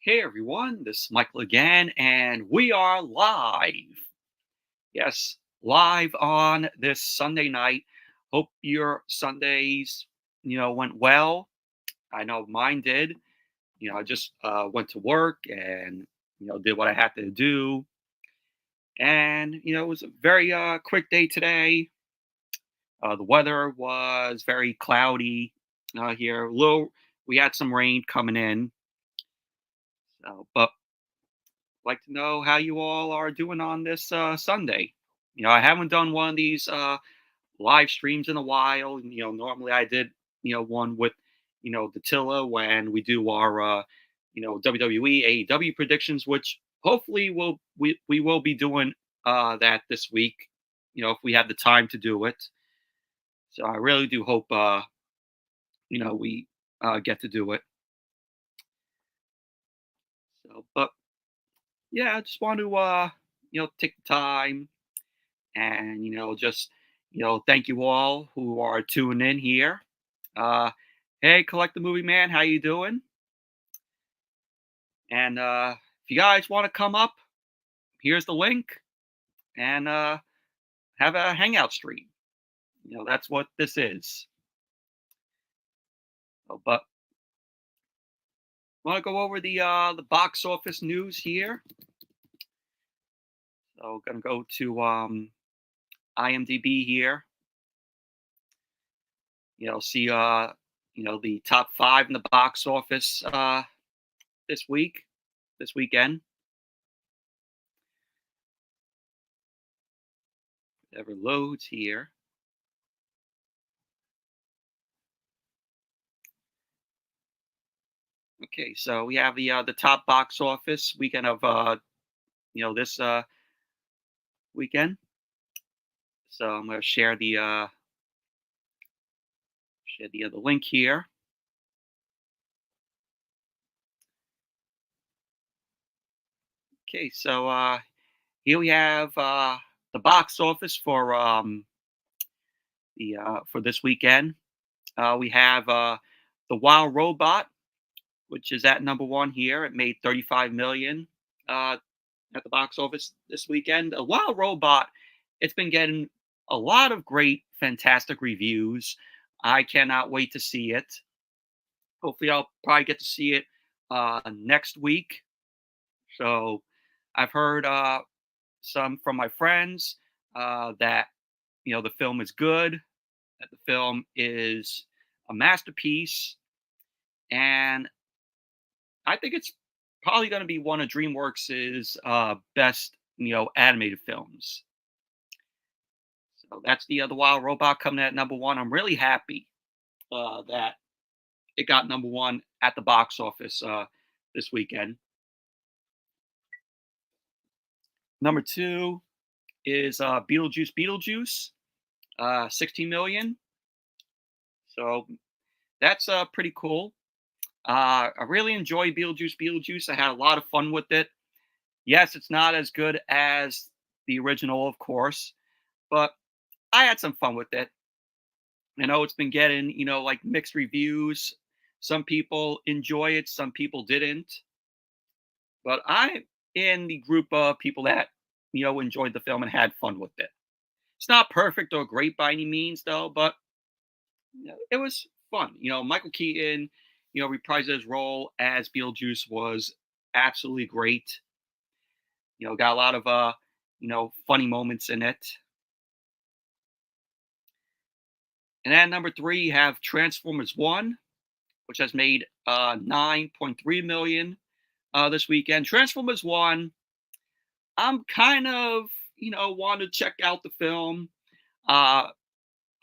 Hey everyone, this is Michael again, and we are live. Yes, live on this Sunday night. Hope your Sundays, went well. I know mine did. I just went to work and did what I had to do, and it was a very quick day today. The weather was very cloudy here. We had some rain coming in, but like to know how you all are doing on this Sunday. I haven't done one of these live streams in a while. Normally I did, one with, Datilla when we do our, WWE, AEW predictions, which hopefully we will be doing that this week. If we have the time to do it. So I really do hope, we get to do it. So, but yeah, I just want to, take the time and just thank you all who are tuning in here. uh hey, collect the movie man, how you doing? And if you guys want to come up, here's the link, and have a hangout stream. That's what this is. But want to go over the box office news here. So gonna go to IMDb here. See the top five in the box office this week, this weekend. Ever loads here. Okay, so we have the top box office weekend of this weekend. So I'm going to share the other link here. Okay, so here we have the box office for this weekend. We have the Wild Robot, which is at number one here. It made 35 million uh, at the box office this weekend. A Wild Robot, it's been getting a lot of great, fantastic reviews. I cannot wait to see it. Hopefully, I'll probably get to see it next week. So, I've heard some from my friends that the film is good, that the film is a masterpiece, and I think it's probably going to be one of DreamWorks's best animated films. So that's the Wild Robot coming at number one. I'm really happy that it got number one at the box office this weekend. Number two is Beetlejuice, 16 million. So that's pretty cool. I really enjoy Beetlejuice. I had a lot of fun with it. Yes, it's not as good as the original, of course, but I had some fun with it. I know it's been getting, like mixed reviews. Some people enjoy it, some people didn't. But I'm in the group of people that, enjoyed the film and had fun with it. It's not perfect or great by any means, though, but it was fun. Michael Keaton, reprised his role as Beetlejuice was absolutely great. Got a lot of funny moments in it. And then number three, you have Transformers One, which has made 9.3 million this weekend. Transformers One, I'm kind of want to check out the film. Uh,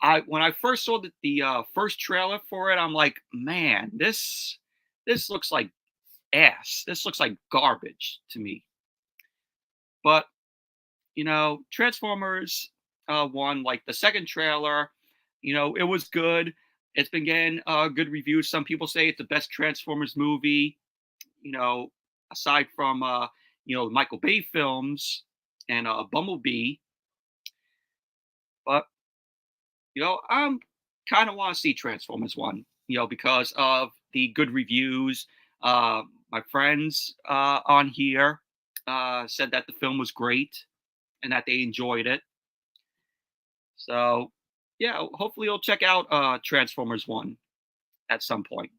I when I first saw the first trailer for it, I'm like, man, this looks like ass. This looks like garbage to me. But Transformers One, like the second trailer, it was good. It's been getting good reviews. Some people say it's the best Transformers movie. You know, aside from Michael Bay films and Bumblebee. But I'm kind of want to see Transformers One. Because of the good reviews. My friends on here said that the film was great and that they enjoyed it. So, yeah, hopefully you'll check out Transformers 1 at some point.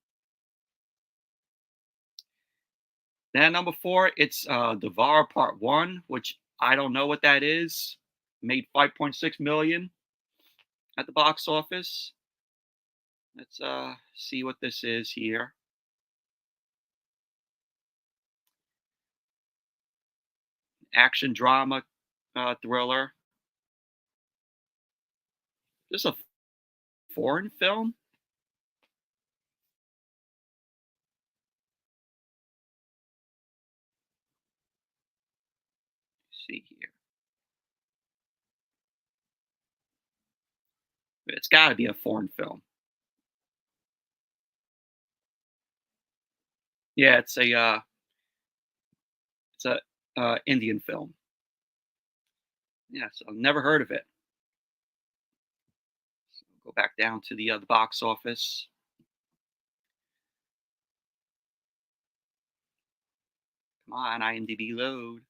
Then number 4, it's Devour Part 1, which I don't know what that is. Made 5.6 million at the box office. Let's see what this is here. Action drama thriller. This a foreign film? Let's see here. It's got to be a foreign film. Yeah, it's a Indian film. Yeah, so never heard of it. So go back down to the box office. Come on, IMDb load.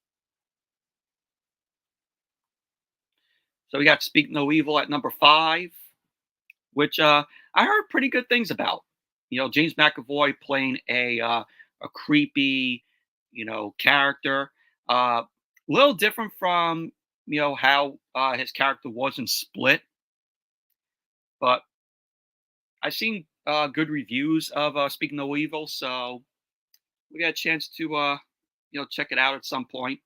So we got Speak No Evil at number 5, which I heard pretty good things about. James McAvoy playing a creepy, character. A little different from how his character was in Split, but I've seen good reviews of Speak No Evil, so we got a chance to check it out at some point.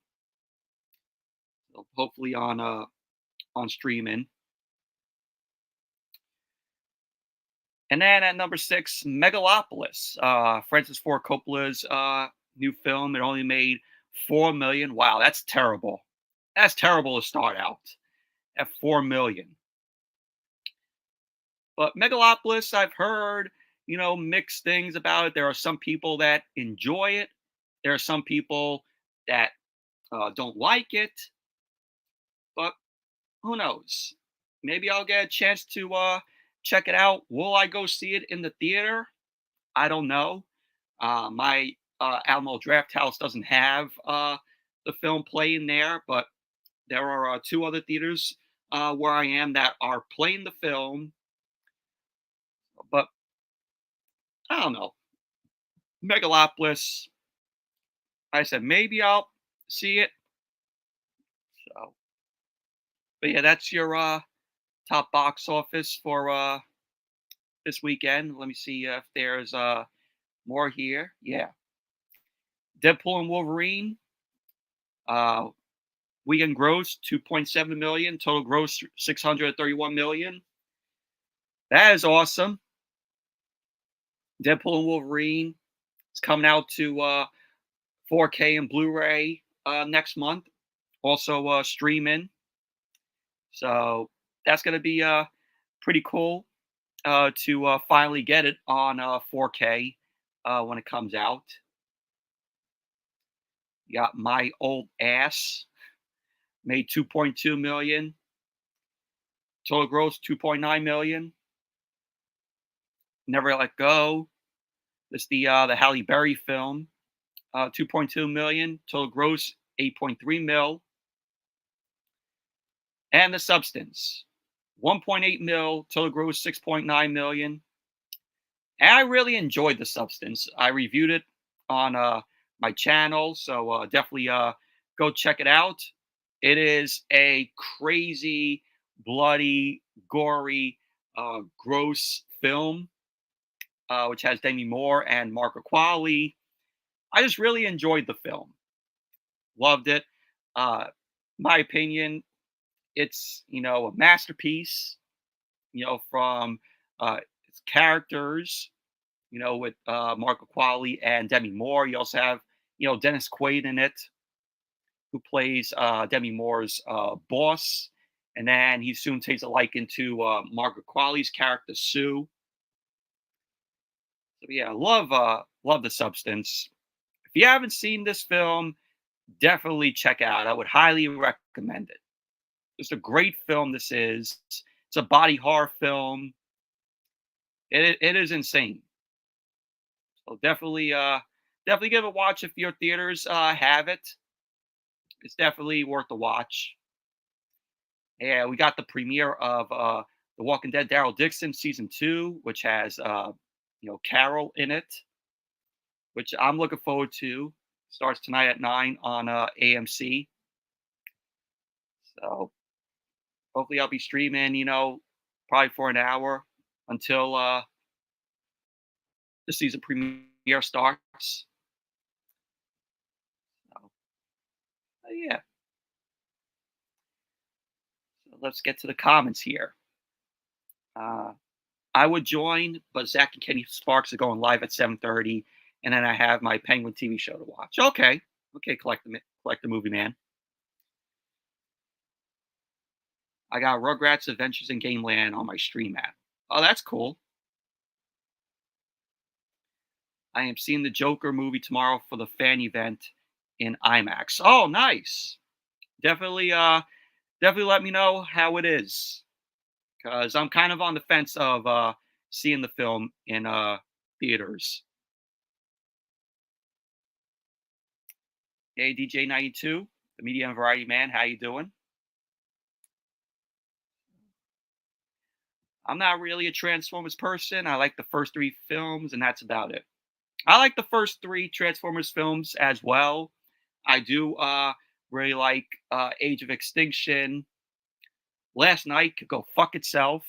So hopefully on streaming. And then at number 6, Megalopolis, Francis Ford Coppola's new film. It only made 4 million. Wow, that's terrible. That's terrible to start out at 4 million. But Megalopolis, I've heard mixed things about it. There are some people that enjoy it. There are some people that don't like it. But who knows? Maybe I'll get a chance to check it out. Will I go see it in the theater? I don't know. My Alamo Draft House doesn't have the film playing there, but there are two other theaters where I am that are playing the film. But I don't know. Megalopolis. I said maybe I'll see it. So, but yeah, that's your top box office for this weekend. Let me see if there's more here. Yeah, Deadpool and Wolverine. Uh, Weekend gross 2.7 million, total gross 631 million. That is awesome. Deadpool and Wolverine is coming out to 4K and Blu-ray next month. Also streaming. So that's going to be pretty cool to finally get it on 4K when it comes out. You got My Old Ass, made 2.2 million. Total gross 2.9 million. Never Let Go. This is the Halle Berry film. 2.2 million. Total gross 8.3 mil. And The Substance. 1.8 mil. Total gross 6.9 million. And I really enjoyed The Substance. I reviewed it on my channel, so definitely go check it out. It is a crazy, bloody, gory, gross film, which has Demi Moore and Mark Qualley. I just really enjoyed the film. Loved it. My opinion, it's a masterpiece. From its characters. With Mark Qualley and Demi Moore. You also have Dennis Quaid in it, who plays Demi Moore's boss, and then he soon takes a liking to Margaret Qualley's character Sue. So yeah, love The Substance. If you haven't seen this film, definitely check it out. I would highly recommend it. It's a great film. This is. It's a body horror film. It is insane. So definitely Definitely give it a watch if your theaters have it. It's definitely worth the watch. Yeah, we got the premiere of The Walking Dead Daryl Dixon season 2, which has Carol in it, which I'm looking forward to. Starts tonight at 9 on AMC. So hopefully I'll be streaming, probably for an hour until the season premiere starts. So, yeah, so let's get to the comments here. Uh, I would join, but Zach and Kenny Sparks are going live at 7:30, and then I have my Penguin TV show to watch. Okay, okay, collect the movie man. I got Rugrats Adventures in Gameland on my Stream app. Oh, that's cool. I am seeing the Joker movie tomorrow for the fan event in IMAX. Oh, nice. Definitely, definitely let me know how it is, because I'm kind of on the fence of seeing the film in theaters. Hey, DJ 92, the Media and Variety Man, how you doing? I'm not really a Transformers person. I like the first three films, and that's about it. I like the first three Transformers films as well. I do really like Age of Extinction. Last Night could go fuck itself.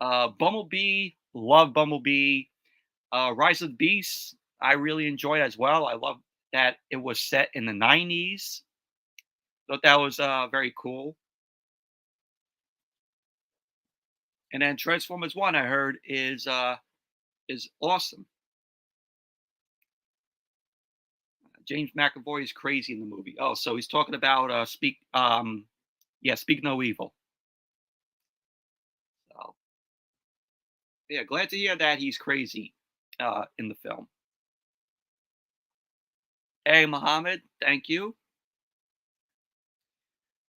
Bumblebee, love Bumblebee. Rise of the Beasts, I really enjoy as well. I love that it was set in the 90s. Thought that was very cool. And then Transformers 1, I heard, is awesome. James McAvoy is crazy in the movie. Oh, so he's talking about Speak No Evil. So yeah, glad to hear that he's crazy in the film. Hey, Mohammed, thank you.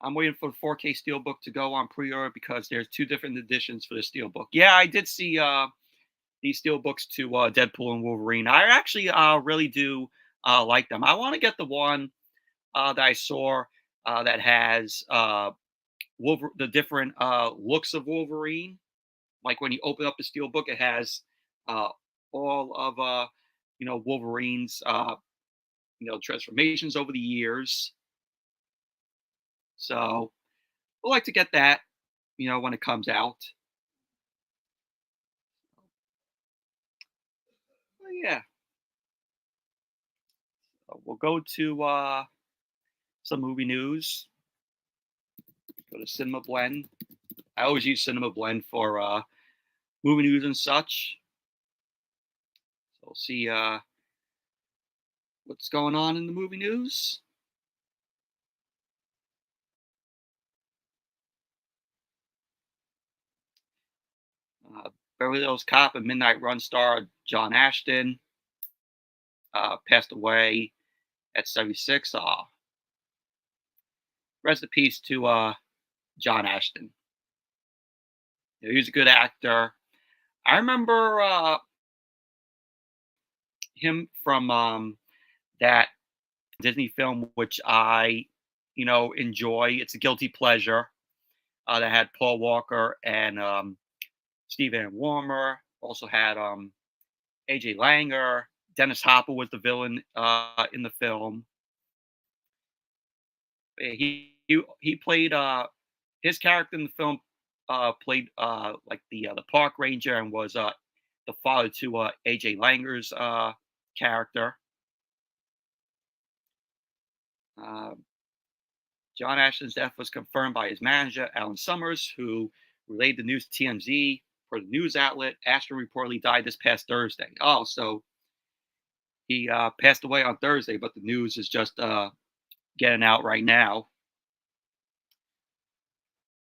I'm waiting for the 4K Steelbook to go on pre-order because there's two different editions for the Steelbook. Yeah, I did see these Steelbooks to Deadpool and Wolverine. I actually really do like them. I want to get the one that I saw that has the different looks of Wolverine. Like when you open up the Steelbook, it has uh, all of Wolverine's transformations over the years. So I like to get that, when it comes out. But yeah, we'll go to some movie news. Go to Cinema Blend. I always use Cinema Blend for movie news and such. So we'll see what's going on in the movie news. Uh, Beverly Hills Cop and Midnight Run star John Ashton passed away at 76. Rest in peace to John Ashton. He was a good actor. I remember him from that Disney film, which I, enjoy. It's a guilty pleasure. That had Paul Walker and Stephen Warmer. Also had AJ Langer. Dennis Hopper was the villain in the film. He played his character in the film played like the park ranger and was the father to AJ Langer's character. Uh, John Ashton's death was confirmed by his manager Alan Summers, who relayed the news to TMZ. For the news outlet, Ashton reportedly died this past Thursday. Oh, so he passed away on Thursday, but the news is just getting out right now.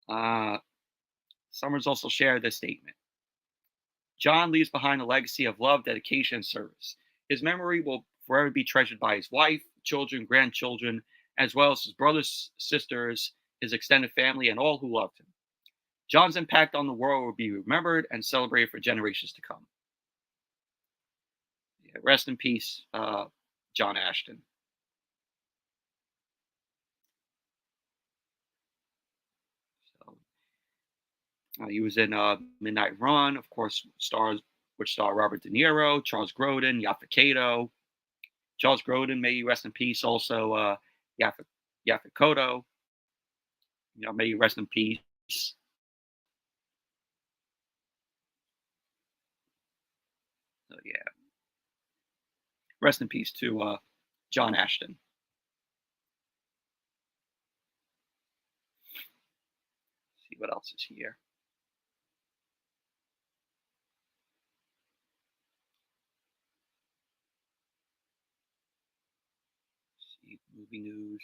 Uh, Summers also shared this statement. John leaves behind a legacy of love, dedication, and service. His memory will forever be treasured by his wife, children, grandchildren, as well as his brothers, sisters, his extended family, and all who loved him. John's impact on the world will be remembered and celebrated for generations to come. Yeah, rest in peace, John Ashton. So, he was in Midnight Run, of course, which star Robert De Niro, Charles Grodin, Yaphet Kotto. Charles Grodin, may he rest in peace. Also, Yaphet Yaphet Kotto, may he rest in peace. So yeah, rest in peace to John Ashton. See what else is here. See movie news.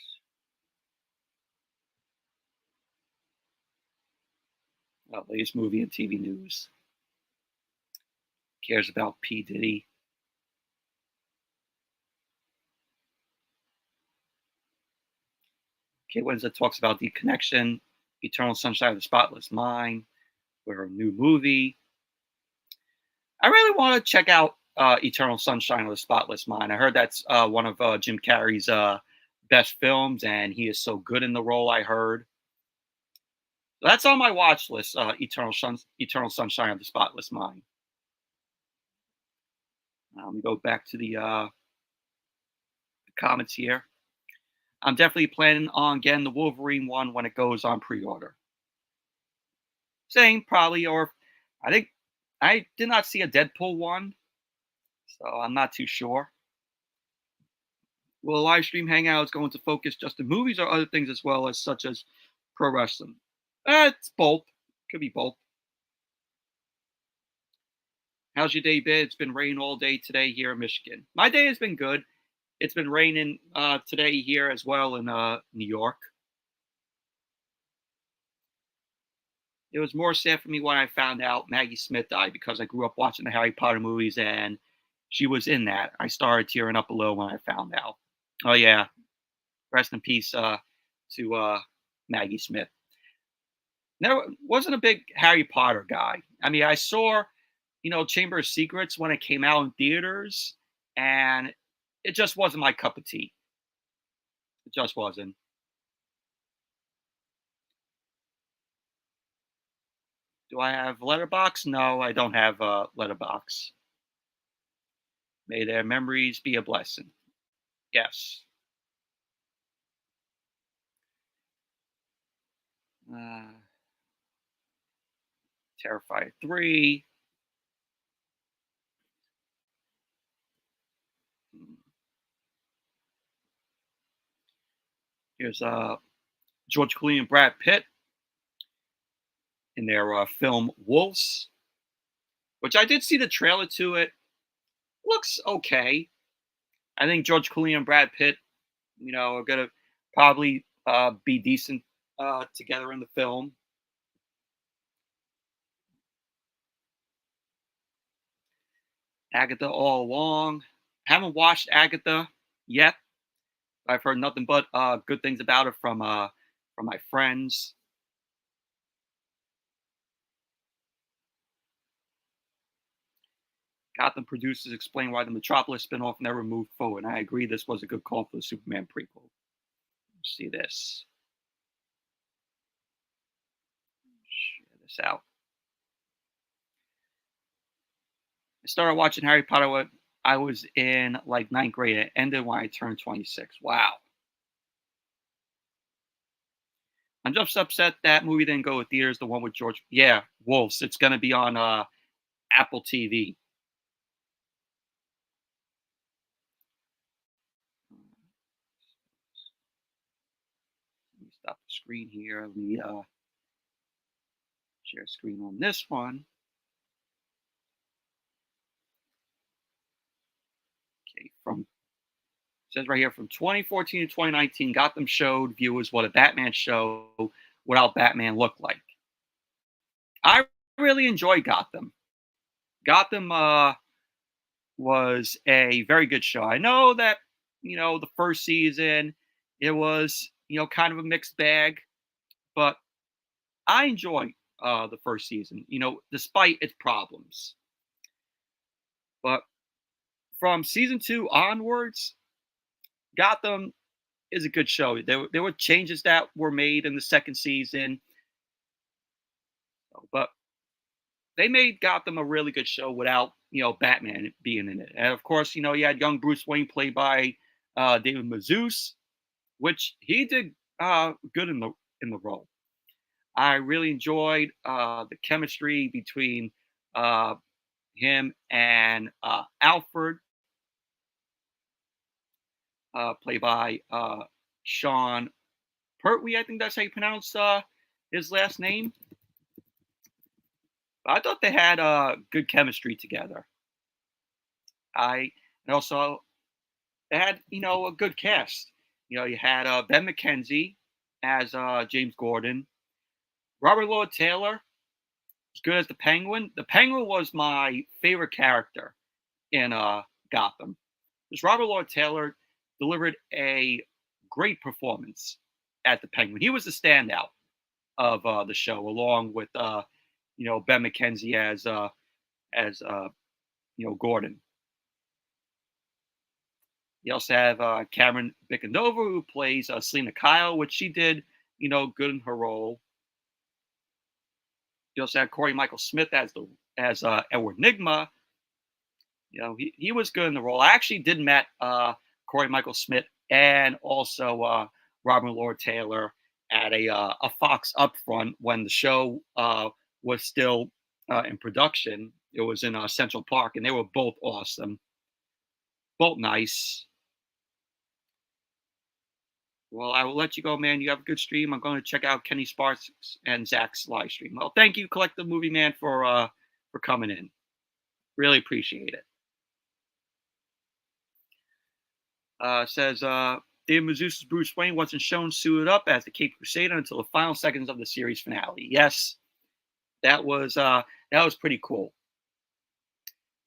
Latest movie and TV news. Cares about P Diddy. Kate Winslet talks about the connection, Eternal Sunshine of the Spotless Mind, with her new movie. I really want to check out Eternal Sunshine of the Spotless Mind. I heard that's one of Jim Carrey's best films, and he is so good in the role. I heard that's on my watch list. Eternal Sunshine of the Spotless Mind. Go back to the comments here. I'm definitely planning on getting the Wolverine one when it goes on pre-order. Same, probably, or I think I did not see a Deadpool one, so I'm not too sure. Will a live stream hangouts going to focus just on movies or other things as well as such as pro wrestling? It's both. Could be both. How's your day been? It's been raining all day today here in Michigan. My day has been good. It's been raining today here as well in New York. It was more sad for me when I found out Maggie Smith died because I grew up watching the Harry Potter movies and she was in that. I started tearing up a little when I found out. Oh yeah, rest in peace to Maggie Smith. Never wasn't a big Harry Potter guy. I mean, I saw, Chamber of Secrets when it came out in theaters, and it just wasn't my cup of tea. It just wasn't. Do I have Letterbox? No, I don't have Letterbox. May their memories be a blessing. Yes. Uh, Terrifier 3. Here's George Clooney and Brad Pitt in their film Wolves, which I did see the trailer to it. Looks okay. I think George Clooney and Brad Pitt, are gonna probably be decent together in the film. Agatha all along. Haven't watched Agatha yet. I've heard nothing but good things about it from my friends. Gotham producers explain why the Metropolis spinoff never moved forward. And I agree this was a good call for the Superman prequel. Let's see this. Share this out. I started watching Harry Potter when I was in like ninth grade. It ended when I turned 26. Wow. I'm just upset that movie didn't go with theaters. The one with George. Yeah, Wolves. It's going to be on Apple TV. Let me stop the screen here. Let me share screen on this one. Okay, from says right here from 2014 to 2019, Gotham showed viewers what a Batman show without Batman looked like. I really enjoyed Gotham. Gotham was a very good show. I know that the first season it was kind of a mixed bag, but I enjoyed the first season. Despite its problems. But from season 2 onwards, Gotham is a good show. There were changes that were made in the second season, but they made Gotham a really good show without Batman being in it. And of course, you had young Bruce Wayne played by David Mazouz, which he did good in the role. I really enjoyed the chemistry between uh, him and Alfred, played by Sean Pertwee. I think that's how you pronounce his last name. I thought they had good chemistry together. I and also they had a good cast. You had Ben McKenzie as James Gordon, Robert Lord Taylor was good as the Penguin. The Penguin was my favorite character in Gotham. Because Robert Lord Taylor delivered a great performance at the Penguin. He was the standout of the show, along with Ben McKenzie as Gordon. You also have Cameron Bickendova, who plays Selena Kyle, which she did good in her role. You also had Corey Michael Smith as Edward Nigma. He was good in the role. I actually did met Corey Michael Smith and also Robert Lord Taylor at a Fox upfront when the show was still in production. It was in Central Park, and they were both awesome, both nice. Well, I will let you go, man. You have a good stream. I'm going to check out Kenny Sparks and Zach's live stream. Well, thank you, Collective Movie Man, for coming in. Really appreciate it. Says David Mazouz's Bruce Wayne wasn't shown suited up as the Cape Crusader until the final seconds of the series finale. Yes, that was pretty cool.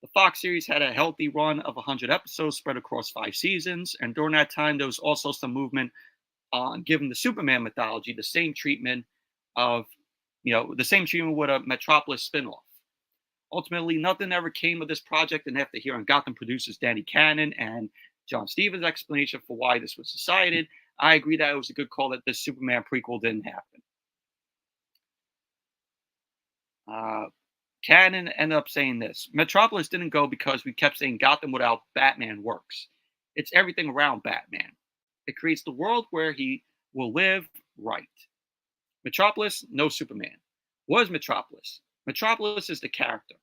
The Fox series had a healthy run of 100 episodes spread across 5 seasons, and during that time, there was also some movement on giving the Superman mythology the same treatment with a Metropolis spinoff. Ultimately, nothing ever came of this project, and after hearing Gotham producers Danny Cannon and John Stevens' explanation for why this was decided, I agree that it was a good call that this Superman prequel didn't happen. Cannon ended up saying this: Metropolis didn't go because we kept saying Gotham without Batman works. It's everything around Batman. It creates the world where he will live right. Metropolis, no Superman. What is Metropolis? Metropolis is the character.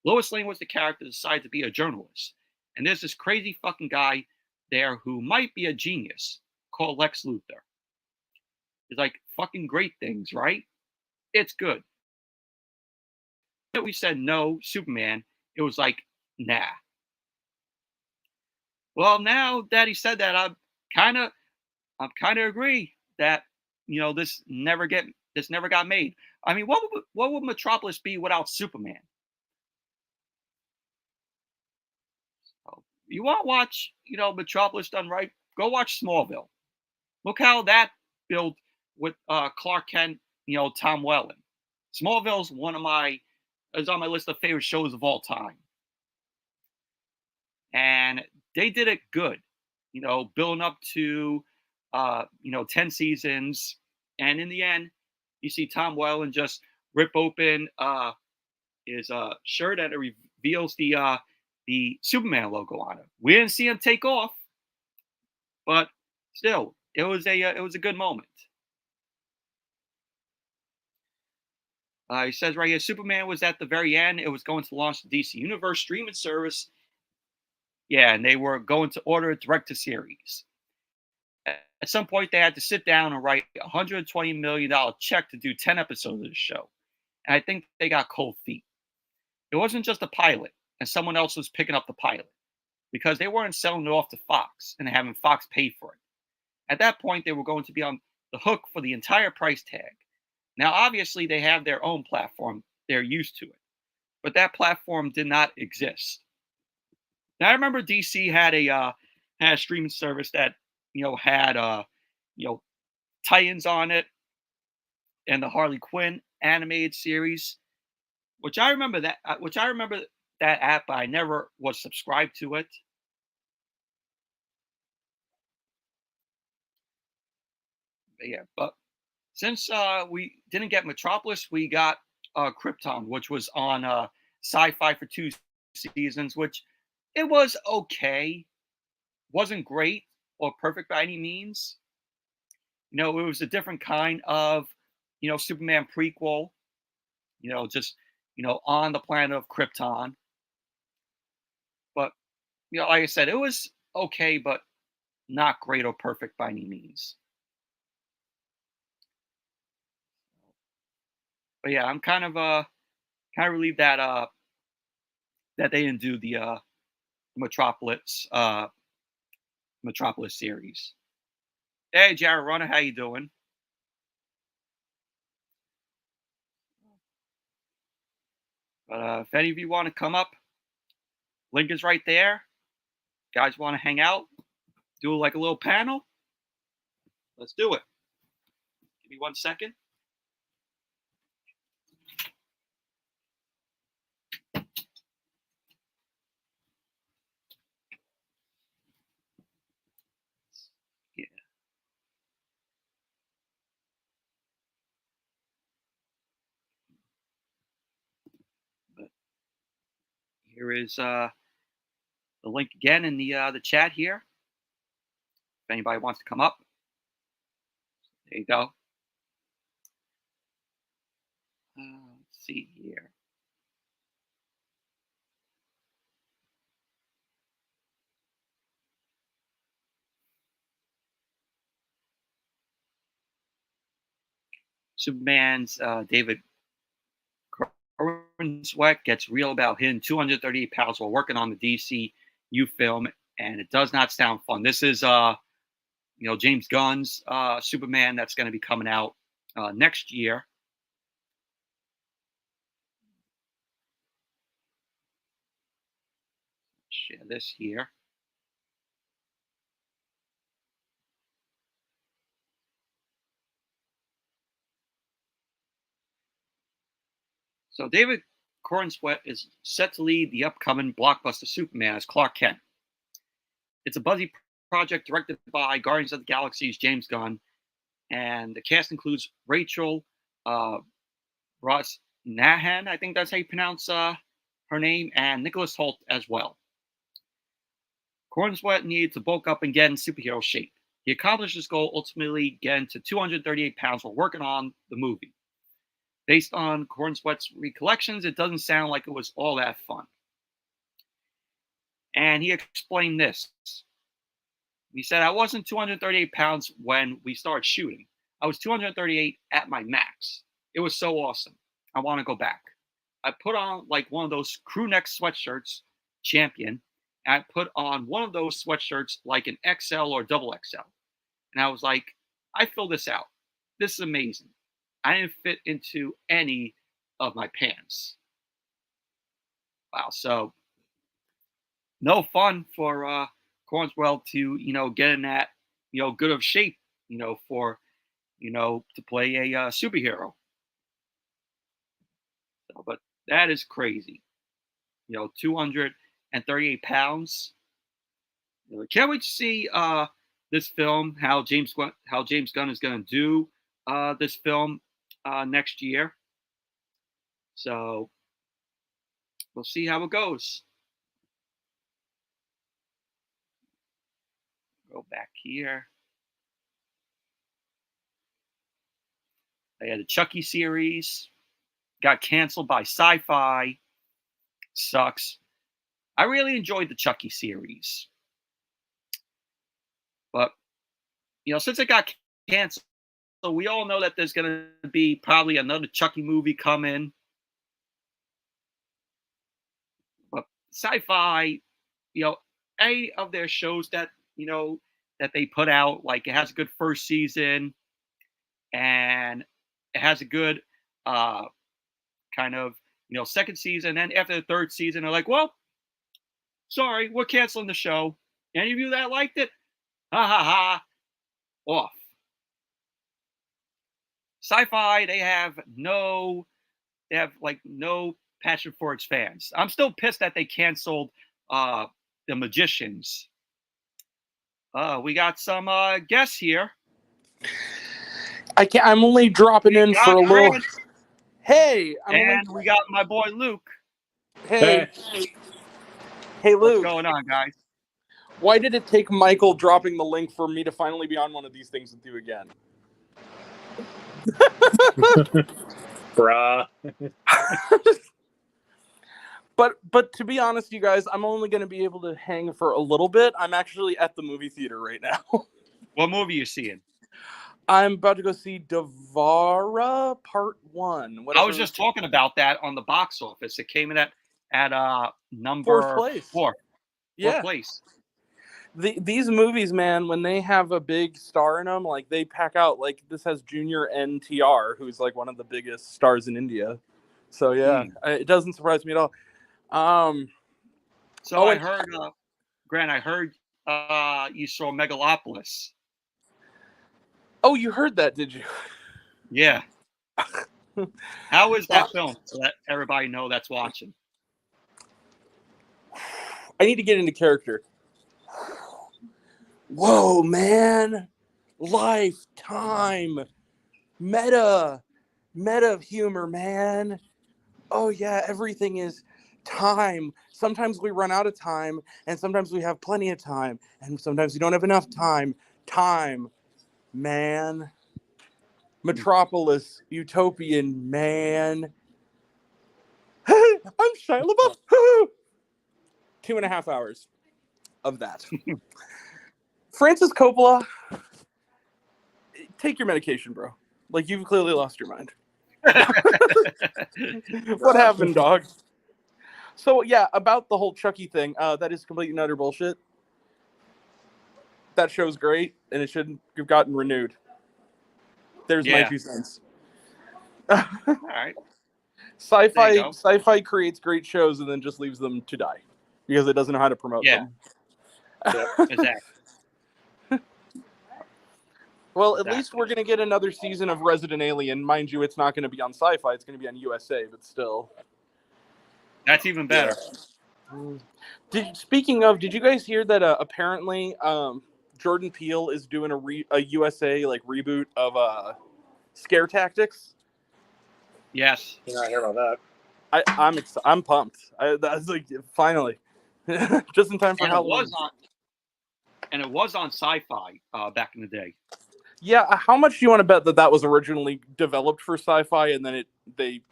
Lois Lane was the character that decided to be a journalist. And there's this crazy fucking guy there who might be a genius called Lex Luthor. He's like fucking great things, right? It's good. But we said no, Superman. It was like, nah. Well, now that he said that, kind of agree that this never got made. I mean, what would Metropolis be without Superman? So, you want to watch Metropolis done right? Go watch Smallville. Look how that built with Clark Kent, Tom Welling. Smallville's is on my list of favorite shows of all time, and they did it good. Building up to 10 seasons, and in the end, you see Tom Welling just rip open his shirt, and it reveals the Superman logo on it. We didn't see him take off, but still, it was a good moment. He says right here, Superman was at the very end. It was going to launch the DC Universe streaming service. Yeah, and they were going to order it direct to series. At some point, they had to sit down and write a $120 million check to do 10 episodes of the show. And I think they got cold feet. It wasn't just a pilot, and someone else was picking up the pilot, because they weren't selling it off to Fox and having Fox pay for it. At that point, they were going to be on the hook for the entire price tag. Now, obviously, they have their own platform. They're used to it. But that platform did not exist. Now, I remember DC had a streaming service that had Titans on it and the Harley Quinn animated series, which I remember that app, but I never was subscribed to it. But yeah, but since we didn't get Metropolis, we got Krypton, which was on Sci-Fi for 2 seasons, which it was okay, wasn't great or perfect by any means. It was a different kind of Superman prequel. Just on the planet of Krypton. But like I said, it was okay, but not great or perfect by any means. But yeah, I'm kind of relieved that that they didn't do the Metropolis Metropolis series. Hey, Jared Runner, how you doing? But if any of you want to come up, link is right there. Guys want to hang out, do like a little panel? Let's do it. Give me 1 second. Yeah, but here is the link again in the chat here. If anybody wants to come up, there you go. Let's see here. Superman's David Sweat gets real about hitting 238 pounds while working on the DCU film, and it does not sound fun. This is James Gunn's Superman that's going to be coming out next year. Share this here. So David Cornsweet is set to lead the upcoming blockbuster Superman as Clark Kent. It's a buzzy project directed by Guardians of the Galaxy's James Gunn, and the cast includes Rachel uh, Ross Nahan, I think that's how you pronounce her name, and Nicholas Holt as well. Cornsweet needed to bulk up and get in superhero shape. He accomplished his goal, ultimately getting to 238 pounds while working on the movie. Based on Cornsweet's recollections, it doesn't sound like it was all that fun. And he explained this. He said, I wasn't 238 pounds when we started shooting. I was 238 at my max. It was so awesome. I want to go back. I put on like one of those crew neck sweatshirts, champion, and I put on one of those sweatshirts like an XL or double XL. And I was like, I fill this out. This is amazing. I didn't fit into any of my pants. Wow. So no fun for Cornswell to, get in that, good of shape, for, to play a superhero. So, but that is crazy. 238 pounds. Can't wait to see this film, how James Gunn is going to do this film next year. So we'll see how it goes. Go back here. I had the Chucky series, got canceled by Sci-Fi. Sucks. I really enjoyed the Chucky series, but since it got canceled, we all know that there's going to be probably another Chucky movie coming. But Sci-Fi, any of their shows that that they put out, like it has a good first season, and it has a good kind of second season. And then after the third season, they're like, well, sorry, we're canceling the show. Any of you that liked it, ha ha ha, off. Sci-Fi, they have like no passion for its fans. I'm still pissed that they canceled the Magicians. We got some guests here. I'm only dropping in for a little. Grant, Hey, we got my boy Luke. Hey, Luke. What's going on, guys? Why did it take Michael dropping the link for me to finally be on one of these things with you again? Bruh. But to be honest, you guys, I'm only going to be able to hang for a little bit. I'm actually at the movie theater right now. What movie are you seeing? I'm about to go see Devara Part 1. I was just talking about that on the box office. It came in at number 4th place. 4. Yeah. 4th place. These movies, man, when they have a big star in them, like they pack out. Like this has Junior NTR, who's like one of the biggest stars in India. So yeah, it doesn't surprise me at all. I heard, Grant, I heard you saw Megalopolis. Oh, you heard that, did you? Yeah. How is that film? So that everybody know that's watching. I need to get into character. Whoa, man. Lifetime. Meta humor, man. Oh, yeah, everything is time. Sometimes we run out of time, and sometimes we have plenty of time, and sometimes we don't have enough time. Time, man. Metropolis, utopian, man. I'm Shia LaBeouf. 2.5 hours of that. Francis Coppola, take your medication, bro. Like, you've clearly lost your mind. What happened, dog? So, yeah, about the whole Chucky thing, that is complete and utter bullshit. That show's great, and it shouldn't have gotten renewed. There's my 2 cents. All right. Sci-fi creates great shows and then just leaves them to die because it doesn't know how to promote them. Yeah, exactly. Well, at least we're going to get another season of Resident Alien. Mind you, it's not going to be on Sci-Fi. It's going to be on USA, but still. That's even better. Speaking of, did you guys hear that apparently Jordan Peele is doing a USA like reboot of Scare Tactics? Yes. You know, I hear about that. I'm pumped. That's like finally, just in time for Halloween. It was on Sci-Fi back in the day. Yeah, how much do you want to bet that was originally developed for Sci-Fi and then they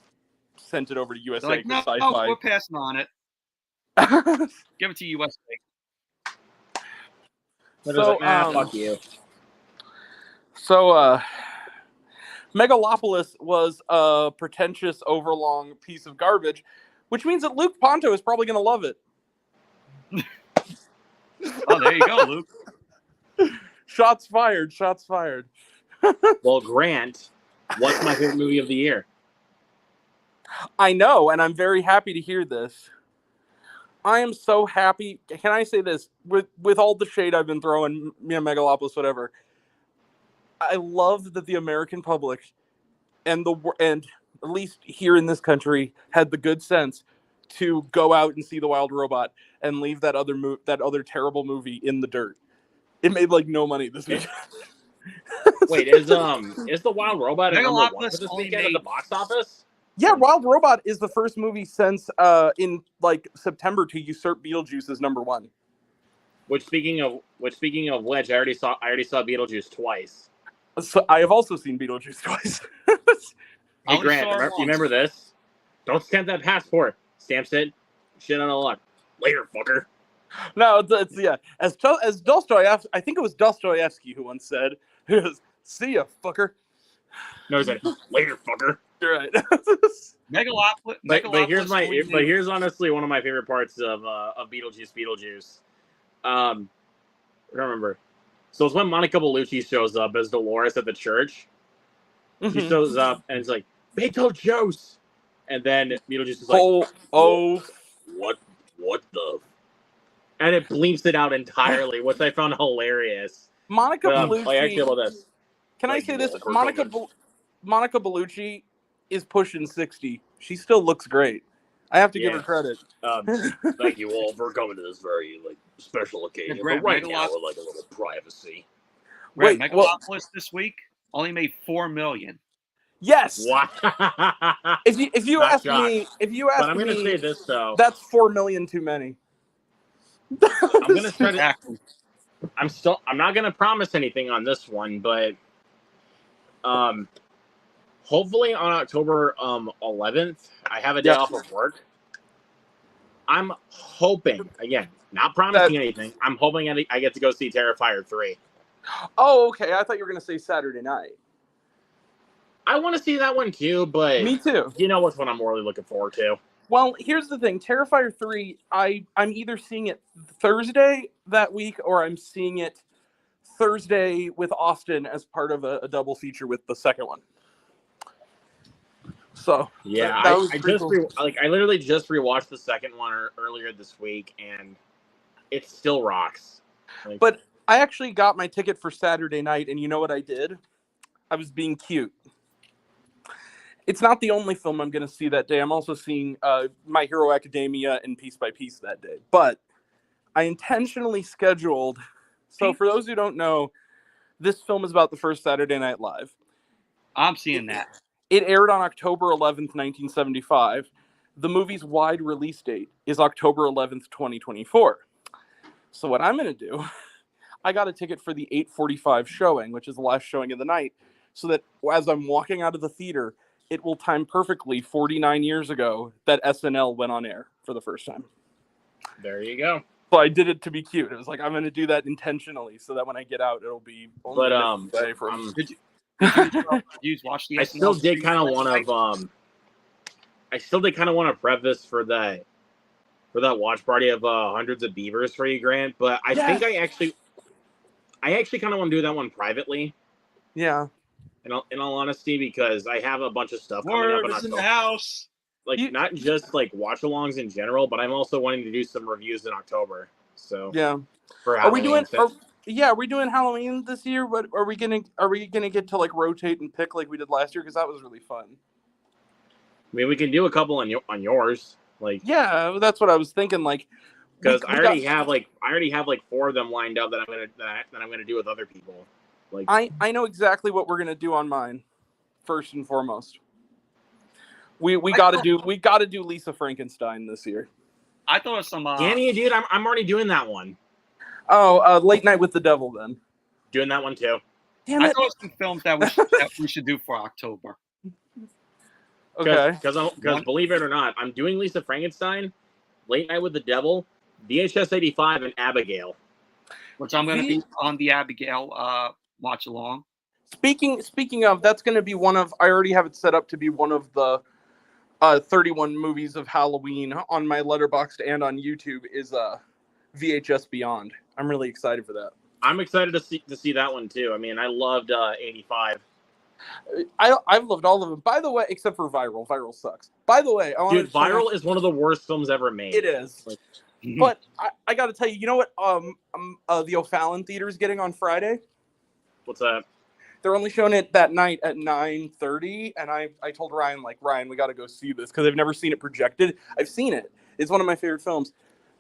sent it over to USA? Like, no, Sci-Fi. We're passing on it. Give it to USA. So, fuck you. So, Megalopolis was a pretentious, overlong piece of garbage, which means that Luke Ponto is probably going to love it. Oh, there you go, Luke. Shots fired. Well, Grant, what's my favorite movie of the year? I know, and I'm very happy to hear this. I am so happy. Can I say this? With all the shade I've been throwing, Megalopolis, whatever, I love that the American public and at least here in this country had the good sense to go out and see The Wild Robot and leave that other terrible movie in the dirt. It made like no money this week. Wait, is The Wild Robot number 1 for this weekend at the box office? Yeah, Wild Robot is the first movie since in like September to usurp Beetlejuice as number 1. Which speaking of which, I already saw Beetlejuice twice. So I have also seen Beetlejuice twice. Hey Grant, remember this? Don't stamp that passport. Stamps it. Shit on a luck. Later, fucker. No, it's yeah. As Dostoevsky, I think it was Dostoevsky who once said, "See ya, fucker." No, he said, "Later, fucker." You're right. Megalopolis. But here's honestly one of my favorite parts of Beetlejuice. I remember. So it's when Monica Bellucci shows up as Dolores at the church. Mm-hmm. She shows up and it's like, Beetlejuice! And then Beetlejuice is like, what the? And it bleeps it out entirely, which I found hilarious. Monica Bellucci. Actually, about this. Can I say this? Monica Bellucci is pushing 60. She still looks great. I have to give her credit. Thank you all for coming to this very special occasion. But right now, we're a little privacy. Wait, Megalopolis this week only made $4 million. Yes. Wow. If you ask me, but I'm gonna say this though. That's 4 million too many. I'm gonna try to. I'm not gonna promise anything on this one, but hopefully on October 11th, I have a day off of work. I'm hoping, again, not promising anything. I'm hoping I get to go see Terrifier 3. Oh, okay. I thought you were going to say Saturday night. I want to see that one too, but me too. You know what's what I'm really looking forward to. Well, here's the thing. Terrifier 3, I'm either seeing it Thursday that week or I'm seeing it Thursday with Austin as part of a double feature with the second one. So yeah, I literally just rewatched the second one earlier this week, and it still rocks. But I actually got my ticket for Saturday night, and you know what I did? I was being cute. It's not the only film I'm going to see that day. I'm also seeing My Hero Academia and Piece by Piece that day. But I intentionally scheduled. So for those who don't know, this film is about the first Saturday Night Live. I'm seeing that. It aired on October 11th, 1975. The movie's wide release date is October 11th, 2024. So what I'm going to do, I got a ticket for the 8:45 showing, which is the last showing of the night, so that as I'm walking out of the theater, it will time perfectly 49 years ago that SNL went on air for the first time. There you go. So I did it to be cute. It was like, I'm going to do that intentionally so that when I get out, it'll be only day from... Did watch the I still did kind of want to prep this for that watch party of Hundreds of Beavers for you, Grant, but I think I actually kind of want to do that one privately. Yeah. In all honesty, because I have a bunch of stuff coming up in October. In the house. Not just watch-alongs in general, but I'm also wanting to do some reviews in October. So yeah. For Are we doing Halloween this year? But are we gonna get to rotate and pick like we did last year? Because that was really fun. I mean, we can do a couple on yours. Yeah, that's what I was thinking. Because I already have 4 of them lined up that I'm gonna do with other people. I know exactly what we're gonna do on mine. First and foremost, we gotta do Lisa Frankenstein this year. I thought of some. Danny, dude, I'm already doing that one. Oh, Late Night with the Devil, then. Doing that one too. Damn it. I thought of some films that we should do for October. Okay. Because believe it or not, I'm doing Lisa Frankenstein, Late Night with the Devil, VHS 85, and Abigail. Which I'm going to be on the Abigail watch along. Speaking of, that's going to be one of, I already have it set up to be one of the 31 movies of Halloween on my Letterboxd and on YouTube is VHS Beyond. I'm really excited for that. I'm excited to see that one too. I mean, I loved 85. I've loved all of them. By the way, except for Viral. Viral sucks. By the way, Viral is one of the worst films ever made. It is. But I got to tell you, you know what? The O'Fallon Theater is getting on Friday. What's that? They're only showing it that night at 9:30, and I told Ryan, Ryan, we got to go see this because I've never seen it projected. I've seen it. It's one of my favorite films.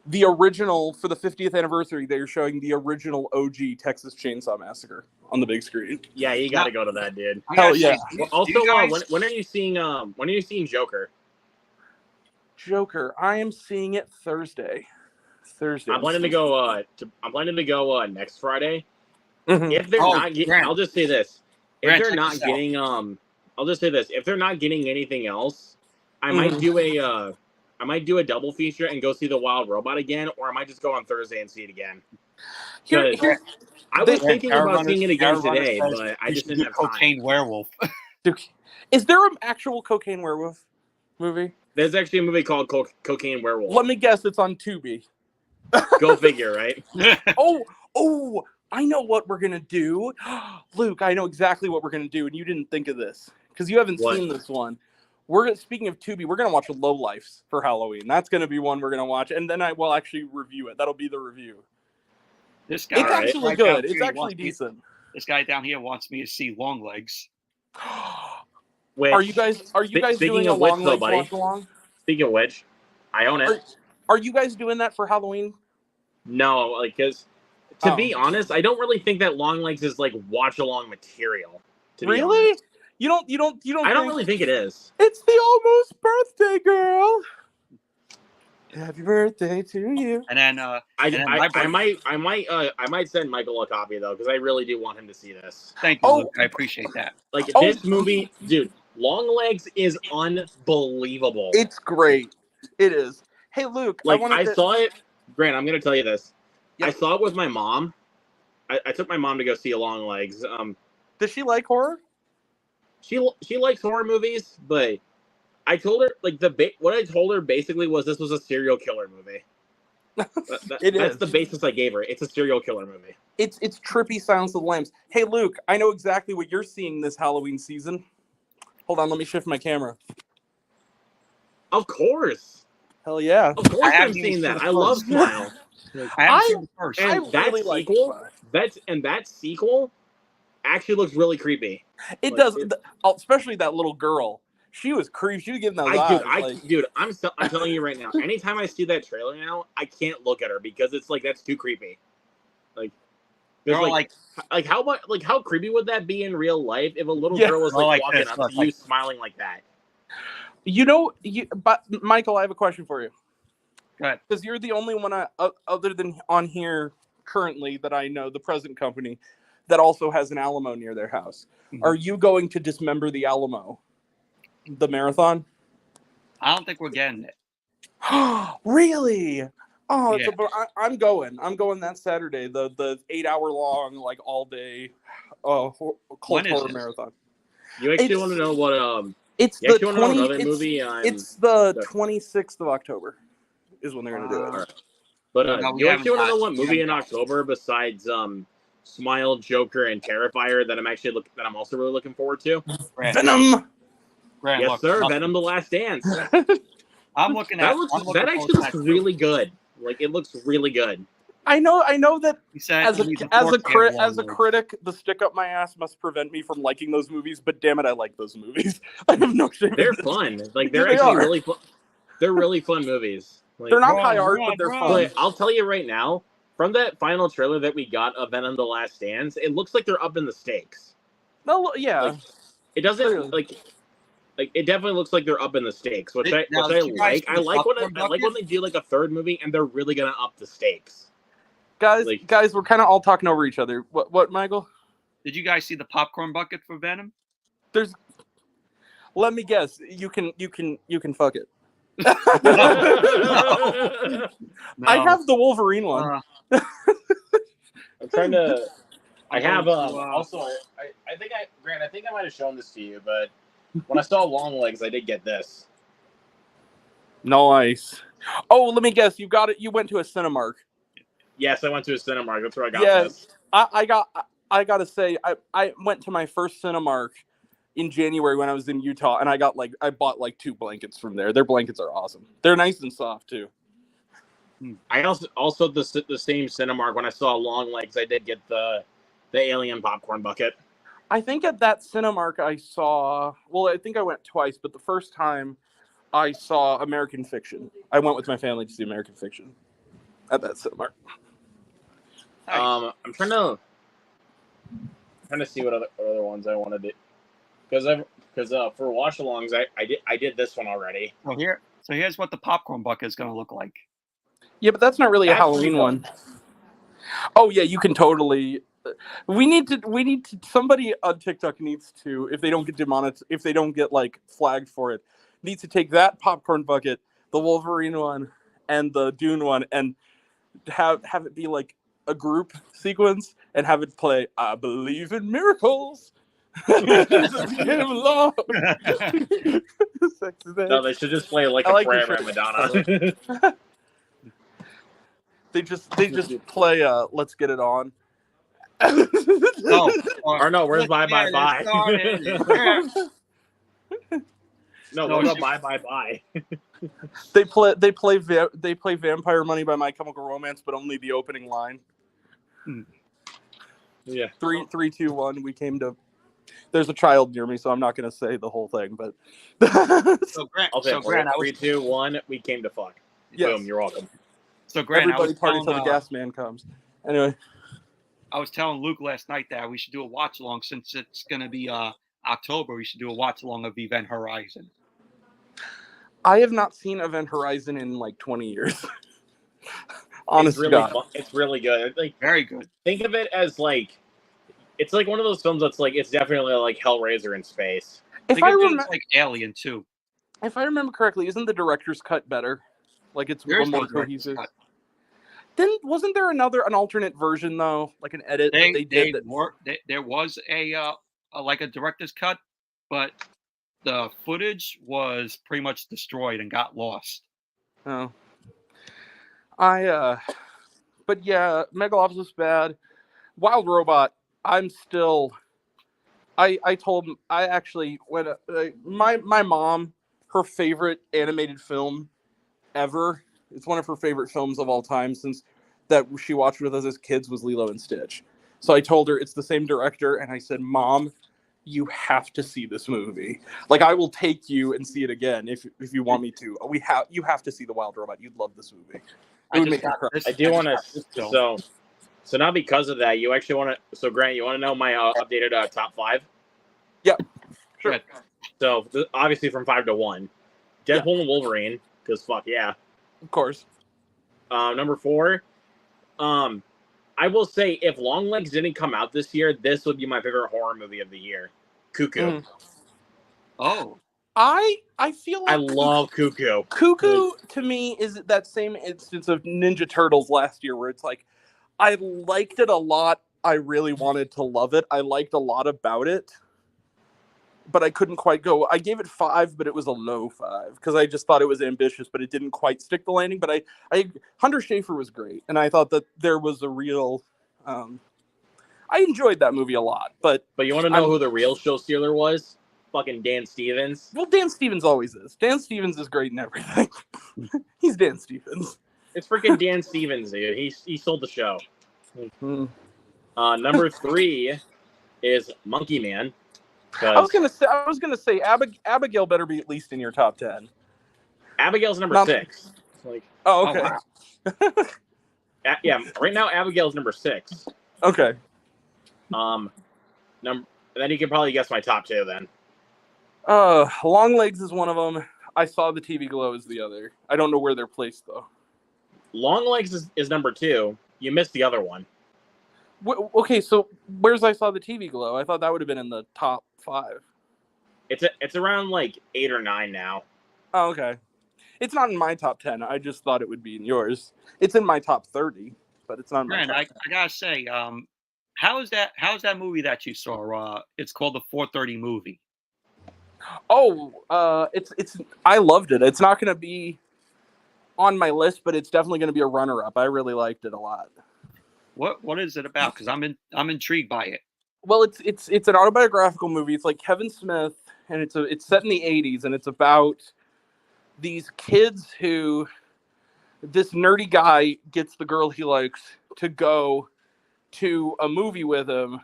The original, for the 50th anniversary, they're showing the original OG Texas Chainsaw Massacre on the big screen. Yeah, you got to go to that, dude. Hell yeah. Also, when are you seeing Joker? Joker, I am seeing it Thursday. I'm planning to go next Friday. Mm-hmm. If they're not getting, I'll just say this. If they're not getting, I'll just say this. If they're not getting anything else, I might do a double feature and go see The Wild Robot again, or I might just go on Thursday and see it again. I was thinking about seeing it again today, but I just didn't have time. Cocaine Werewolf. Is there an actual Cocaine Werewolf movie? There's actually a movie called Cocaine Werewolf. Let me guess, it's on Tubi. Go figure, right? Oh, I know what we're going to do. Luke, I know exactly what we're going to do, and you didn't think of this because you haven't seen this one. Speaking of Tubi, we're going to watch Lowlifes for Halloween. That's going to be one we're going to watch, and then I will actually review it. That'll be the review. This guy, it's actually good. It's actually decent. This guy down here wants me to see Longlegs. Are you guys doing a Longlegs watch along? Speaking of which, I own it. Are you guys doing that for Halloween? No, like, because to be honest, I don't really think that long legs is like watch along material. To be Really? honest. You don't. I don't really think it is. It's the almost birthday girl. Happy birthday to you. And then, I might send Michael a copy though, because I really do want him to see this. Thank you, Luke. I appreciate that. Like this movie, dude. Long Legs is unbelievable. It's great. It is. Hey, Luke. Like I saw it. Grant, I'm gonna tell you this. Yep. I saw it with my mom. I took my mom to go see Longlegs. Does she like horror? She likes horror movies, but I told her like what I told her basically was this was a serial killer movie. That's the basis I gave her. It's a serial killer movie. It's trippy Silence of the Lambs. Hey, Luke, I know exactly what you're seeing this Halloween season. Hold on, let me shift my camera. Of course. Hell yeah. Of course I'm seeing that. I love Smile. I haven't seen the first. And that sequel actually looks really creepy. It does, especially that little girl. She was creepy. She was giving those eyes. Dude, I'm telling you right now. Anytime I see that trailer now, I can't look at her because it's like that's too creepy. Like, how creepy would that be in real life if a little girl was walking up to you smiling like that? But Michael, I have a question for you. Go ahead. Because you're the only one other than on here currently that I know, the present company, that also has an Alamo near their house. Mm-hmm. Are you going to dismember the Alamo? The marathon? I don't think we're getting it. Really? Oh, yeah. I'm going. I'm going that Saturday. The 8-hour long, like all day, close horror marathon. You actually want to know what? It's the movie. It's the 26th of October, is when they're gonna do it. Right. But you actually want to know what movie in October besides Smile, Joker, and Terrifier that I'm also really looking forward to? Venom. Grant, yes, sir. Venom: The Last Dance. I'm looking at that actually looks really good. Like it looks really good. I know that as a critic, the stick up my ass must prevent me from liking those movies, but damn it, I like those movies. I have no shame. They're fun. Like they're actually really fun. They're really fun movies. Like, they're not high art, but they're fun. But I'll tell you right now, from that final trailer that we got of Venom: The Last Dance, it looks like they're up in the stakes. No, yeah. Like, it doesn't like it definitely looks like they're up in the stakes, which I like. I like when they do like a third movie and they're really gonna up the stakes. Guys, we're kind of all talking over each other. What, Michael?Id you guys see the popcorn bucket for Venom? Let me guess. You can fuck it. No. I have the Wolverine one. I'm trying to. I have also. I think Grant. I think I might have shown this to you, but when I saw Longlegs, I did get this. Nice. Oh, let me guess. You got it. You went to a Cinemark. Yes, I went to a Cinemark. That's where I got this. I gotta say, I went to my first Cinemark in January when I was in Utah, and I bought 2 blankets from there. Their blankets are awesome. They're nice and soft too. I also the same Cinemark when I saw Longlegs, I did get the alien popcorn bucket. I think at that Cinemark I saw. Well, I think I went twice, but the first time I saw American Fiction. I went with my family to see American Fiction at that Cinemark. I'm trying to see what other ones I wanted to, because for watch-alongs I did this one already. So here's what the popcorn bucket is going to look like. Yeah, but that's not really a Halloween one. Oh yeah, you can totally. We need to. Somebody on TikTok needs to, if they don't get if they don't get flagged for it, needs to take that popcorn bucket, the Wolverine one, and the Dune one, and have it be a group sequence and have it play "I Believe in Miracles." No, they should just play a prayer by Madonna. They just play "Let's Get It On." No, where's Bye Bye Bye? No, what about Bye Bye Bye? They play Vampire Money by My Chemical Romance, but only the opening line. Yeah. 3, 2, 1. We came to. There's a child near me, so I'm not going to say the whole thing. But Grant, 3, 2, 1. We came to fuck. Yes. Boom, you're welcome. So, Grant, Everybody party till the gas man comes. Anyway. I was telling Luke last night that we should do a watch along since it's going to be October. We should do a watch along of Event Horizon. I have not seen Event Horizon in like 20 years. Honest it's really God. fun. It's really good. Like, very good. Think of it as like, it's like one of those films that's like, it's definitely like Hellraiser in space. If I remember, it's like Alien too. If I remember correctly, isn't the director's cut better? Like it's There's more no cohesive. Then wasn't there an alternate version though, like an edit that they did? There was a like a director's cut, but the footage was pretty much destroyed and got lost. Oh, but yeah, Megalopolis bad. Wild Robot. I'm still. I actually when my mom, her favorite animated film ever. It's one of her favorite films of all time since that she watched with us as kids was Lilo and Stitch. So I told her it's the same director, and I said, "Mom, you have to see this movie. Like I will take you and see it again if you want me to. You have to see The Wild Robot. You'd love this movie. It would make you cry." I do want to. So now because of that, you actually want to. So Grant, you want to know my updated top 5? Yeah, sure. So obviously from 5 to 1, Deadpool and Wolverine, because fuck yeah, of course. Number 4, I will say if Longlegs didn't come out this year, this would be my favorite horror movie of the year. Cuckoo. Oh. I feel like I love Cuckoo. Cuckoo to me is that same instance of Ninja Turtles last year where it's like I liked it a lot. I really wanted to love it. I liked a lot about it, but I couldn't quite go. I gave it 5, but it was a low 5 because I just thought it was ambitious, but it didn't quite stick the landing. But Hunter Schafer was great, and I thought that there was a real. I enjoyed that movie a lot, but you want to know who the real show stealer was? Fucking Dan Stevens. Well, Dan Stevens always is. Dan Stevens is great in everything. He's Dan Stevens. It's freaking Dan Stevens, dude. He sold the show. Mm-hmm. Number 3 is Monkey Man. I was gonna say Abigail better be at least in your top 10. Abigail's number 6. Like, oh, okay. Oh, wow. Yeah, right now Abigail's number 6. Okay. Then you can probably guess my top 2 then. Longlegs is one of them. I saw the TV Glow is the other. I don't know where they're placed though. Longlegs is number 2. You missed the other one. Okay, so where's I saw the TV Glow? I thought that would have been in the top 5. It's around like 8 or 9 now. Oh, okay. It's not in my top 10. I just thought it would be in yours. It's in my top 30, but it's not in my top 10. I gotta say, how's that movie that you saw? It's called the 4:30 movie. Oh, it's I loved it. It's not going to be on my list, but it's definitely going to be a runner-up. I really liked it a lot. What is it about? Because I'm intrigued by it. Well, it's an autobiographical movie. It's like Kevin Smith, and it's set in the 80s, and it's about these kids who this nerdy guy gets the girl he likes to go to a movie with him.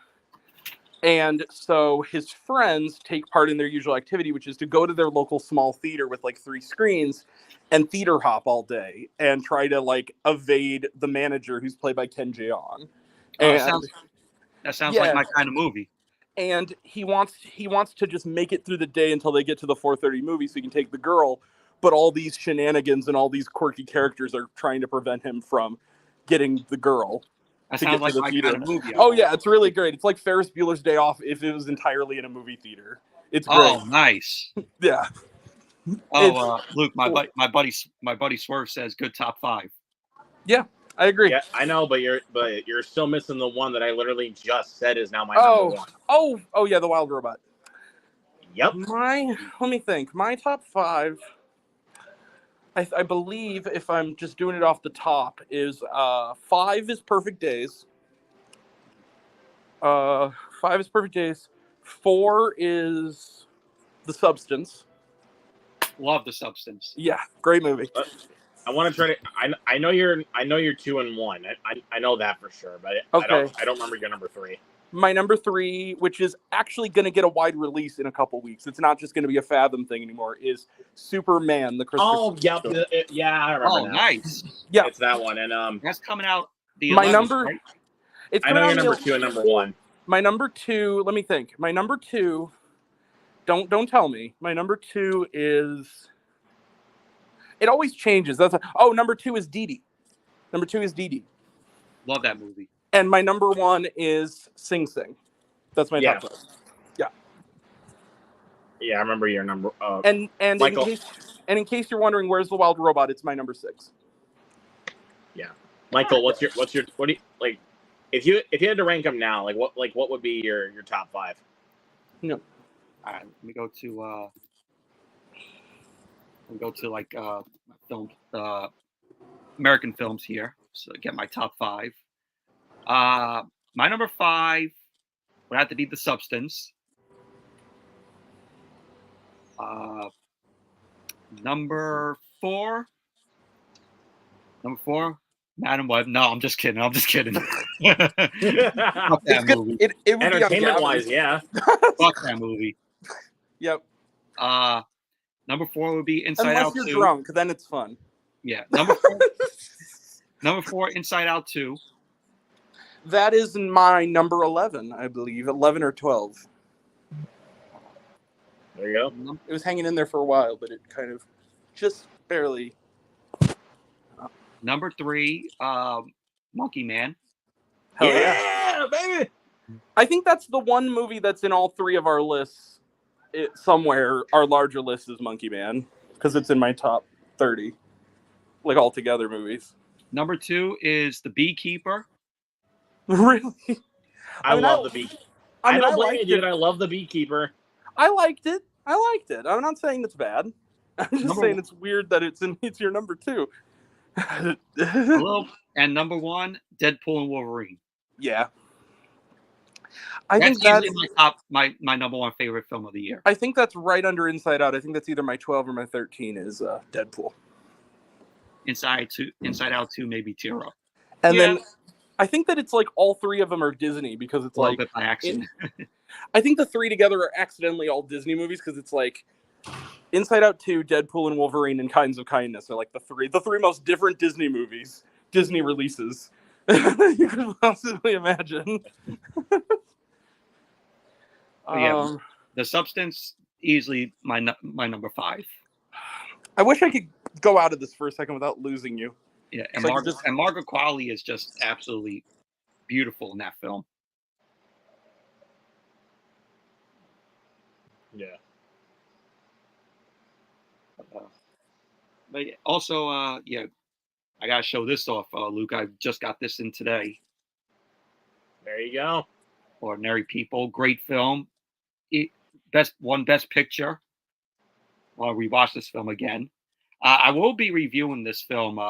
And so his friends take part in their usual activity, which is to go to their local small theater with like 3 screens and theater hop all day and try to like evade the manager who's played by Ken Jeong. That sounds like my kind of movie. And he wants to just make it through the day until they get to the 4:30 movie so he can take the girl. But all these shenanigans and all these quirky characters are trying to prevent him from getting the girl. That sounds like my kind of movie. Oh yeah, it's really great. It's like Ferris Bueller's Day Off if it was entirely in a movie theater. It's great. Oh, nice. Yeah. Oh, Luke, my buddy Swerve says good top 5. Yeah, I agree. Yeah, I know, but you're still missing the one that I literally just said is now my number 1. Oh yeah, The Wild Robot. Yep. Let me think. My top 5. I believe, if I'm just doing it off the top, is 5 is Perfect Days. 5 is Perfect Days. 4 is The Substance. Love The Substance. Yeah, great movie. I want to try to. I know you're 2 and 1. I know that for sure, but okay. I don't remember your number 3. My number 3, which is actually going to get a wide release in a couple weeks. It's not just going to be a Fathom thing anymore. Is Superman the Christopher? Oh, yep. Yeah, I remember now. Nice. Yeah, It's that one, and That's coming out the my 11th, number. right? It's I coming know out your number 2 and number 1. My number 2. Let me think. My number 2. Don't tell me. My number 2 is. It always changes. Number 2 is Dee Dee. Number 2 is Dee Dee. Love that movie. And my number 1 is Sing Sing. That's my top 5. Yeah. Yeah, I remember your number. And Michael. in case you're wondering, where's the Wild Robot? It's my number 6. Yeah, Michael. What do you like? If you had to rank them now, what would be your top 5? No. All right, let me go to film, American films here. So get my top 5. My number 5 would have to be The Substance. Number 4, Madam Web. No, I'm just kidding. Fuck that movie. It would Entertainment-wise, yeah. Fuck that movie. Yep. Number 4 would be Inside Out 2. Unless you're drunk, then it's fun. Yeah. Number 4, Inside Out 2. That is my number 11, I believe. 11 or 12. There you go. It was hanging in there for a while, but it kind of just barely. Number 3, Monkey Man. Hell yeah, baby! I think that's the one movie that's in all 3 of our lists. Somewhere, our larger list is Monkey Man, because it's in my top 30, altogether movies. Number 2 is The Beekeeper. Really? I love The Beekeeper. I don't blame you, dude. I love The Beekeeper. I liked it. I'm not saying it's bad. I'm just saying it's weird that it's your number 2. Hello. And number 1, Deadpool and Wolverine. Yeah. That's my number 1 favorite film of the year. I think that's right under Inside Out. I think that's either my 12 or my 13 is Deadpool. Inside Out 2, maybe tear up. And then I think that it's all 3 of them are Disney because it's a little bit by accident. I think the 3 together are accidentally all Disney movies because it's Inside Out 2, Deadpool and Wolverine, and Kinds of Kindness are the three most different Disney movies, Disney releases you could possibly imagine. The Substance, easily my number 5. I wish I could go out of this for a second without losing you. Yeah, and Margaret Qualley is just absolutely beautiful in that film. Yeah. But also, I gotta show this off, Luke. I just got this in today. There you go. Ordinary People, great film. Best picture. I'll rewatch this film again. I will be reviewing this film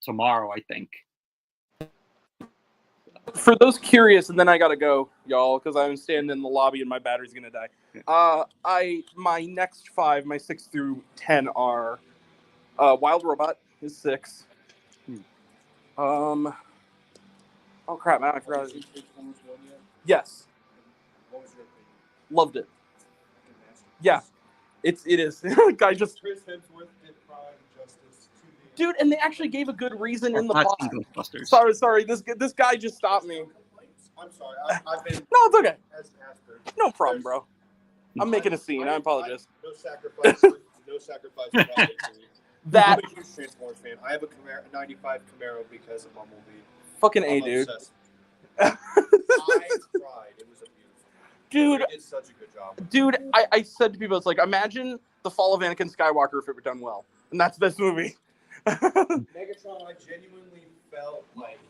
tomorrow, I think. For those curious, and then I gotta go, y'all, because I'm standing in the lobby and my battery's gonna die. My next 5, my 6 through 10 are Wild Robot is 6. Oh crap, man, I forgot. Yes. Loved it. Yeah, it is. Guy just. Chris Hemsworth did Prime justice to the. Dude, and they actually gave a good reason in the Not plot. Ghostbusters. Sorry. This guy just stopped me. I'm sorry. I've been. No, it's okay. As Asper. No problem, bro. I'm making a scene. I apologize. No sacrifice. No sacrifice. For That I'm a huge Transformers fan. I have a 95 Camaro because of Bumblebee. fucking I'm dude. obsessed. I cried. It was a beautiful. Dude, They did such a good job. Dude, I said to people, it's imagine the fall of Anakin Skywalker if it were done well. And that's this movie. Megatron, I genuinely felt like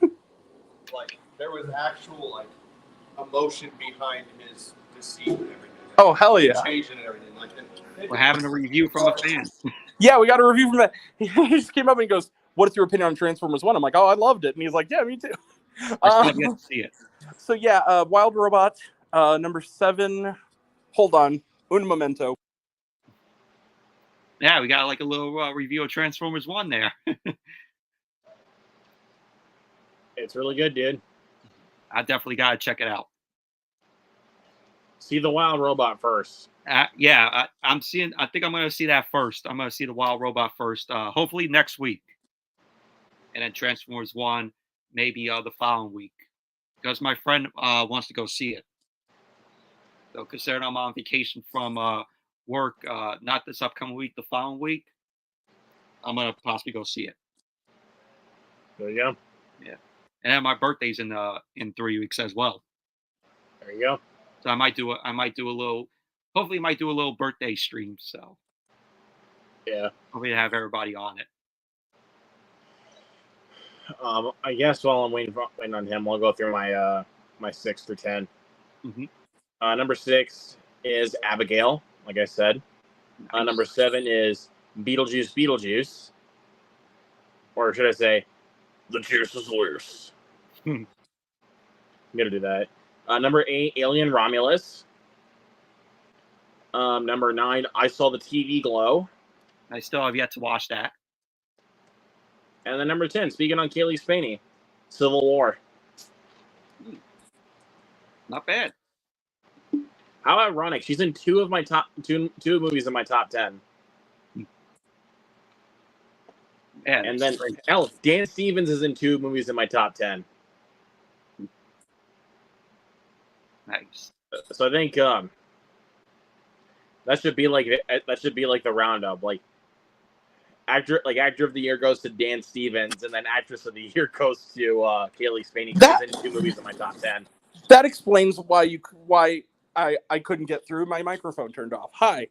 there was actual emotion behind his deceit and everything. Oh, hell yeah. Change and everything. We're having a review from a fan. Yeah, we got a review from that. He just came up and he goes, "What's your opinion on Transformers 1?" I'm like, "Oh, I loved it." And he's like, "Yeah, me too." I still have yet to see it. So yeah, Wild Robot, number 7. Hold on, un momento. Yeah, we got a little review of Transformers 1 there. It's really good, dude. I definitely gotta check it out. See the Wild Robot first. Yeah, I'm seeing. I think I'm going to see that first. I'm going to see the Wild Robot first. Hopefully next week, and then Transformers 1 maybe the following week, because my friend wants to go see it. So considering I'm on vacation from work, not this upcoming week, the following week, I'm gonna possibly go see it. There you go. Yeah, and then my birthday's in 3 weeks as well. There you go. So I might do a little. Hopefully, might do a little birthday stream. So Yeah. hopefully, have everybody on it. I guess while I'm waiting on him, I'll go through my my 6 through 10. Mm-hmm. Number 6 is Abigail, like I said. Nice. Number 7 is Beetlejuice, or should I say, the juice is loose. I'm gonna do that. Number 8, Alien Romulus. Number 9, I Saw the TV Glow. I still have yet to watch that. And then number 10, speaking on Kaylee Spaney, Civil War. Not bad. How ironic! She's in two movies in my top 10. Yeah, And then Elf, Dan Stevens is in 2 movies in my top 10. Nice. So I think that should be like the roundup. Like actor of the year goes to Dan Stevens, and then actress of the year goes to Kaylee Spaney. She's in 2 movies in my top 10. That explains why I couldn't get through. My microphone turned off. Hi.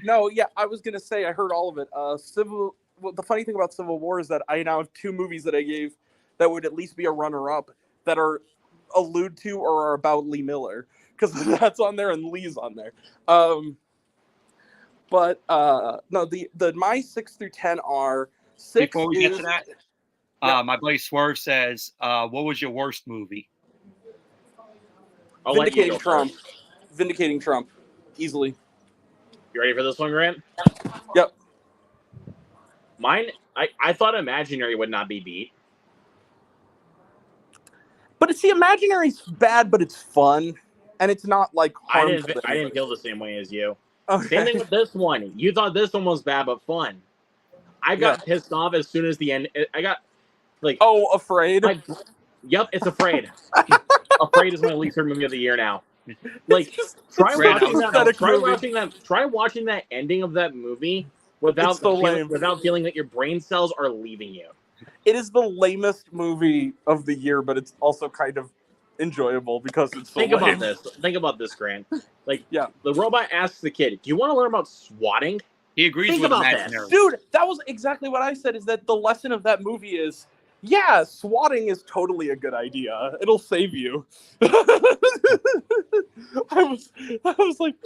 No, yeah, I was gonna say I heard all of it. The funny thing about Civil War is that I now have 2 movies that I gave that would at least be a runner-up that are allude to or are about Lee Miller, because that's on there and Lee's on there. But no, the my 6 through 10 are 6. Before we get to that, my buddy Swerve says, "What was your worst movie?" Vindicating Trump. Vindicating Trump, easily. You ready for this one, Grant? Yep. Mine, I thought Imaginary would not be beat. But it's Imaginary's bad, but it's fun, and it's not like harmful. I didn't feel the same way as you. Okay. Same thing with this one. You thought this one was bad but fun. I got pissed off as soon as the end. I got like Afraid. Yep, it's Afraid. Afraid is my least favorite movie of the year now. Like try watching that ending of that movie without feeling that your brain cells are leaving you. It is the lamest movie of the year, but it's also kind of enjoyable because it's so lame. Think about this, Grant. Like, the robot asks the kid, "Do you want to learn about swatting?" He agrees with that. Dude, that was exactly what I said. Is that the lesson of that movie is, swatting is totally a good idea. It'll save you. I was like,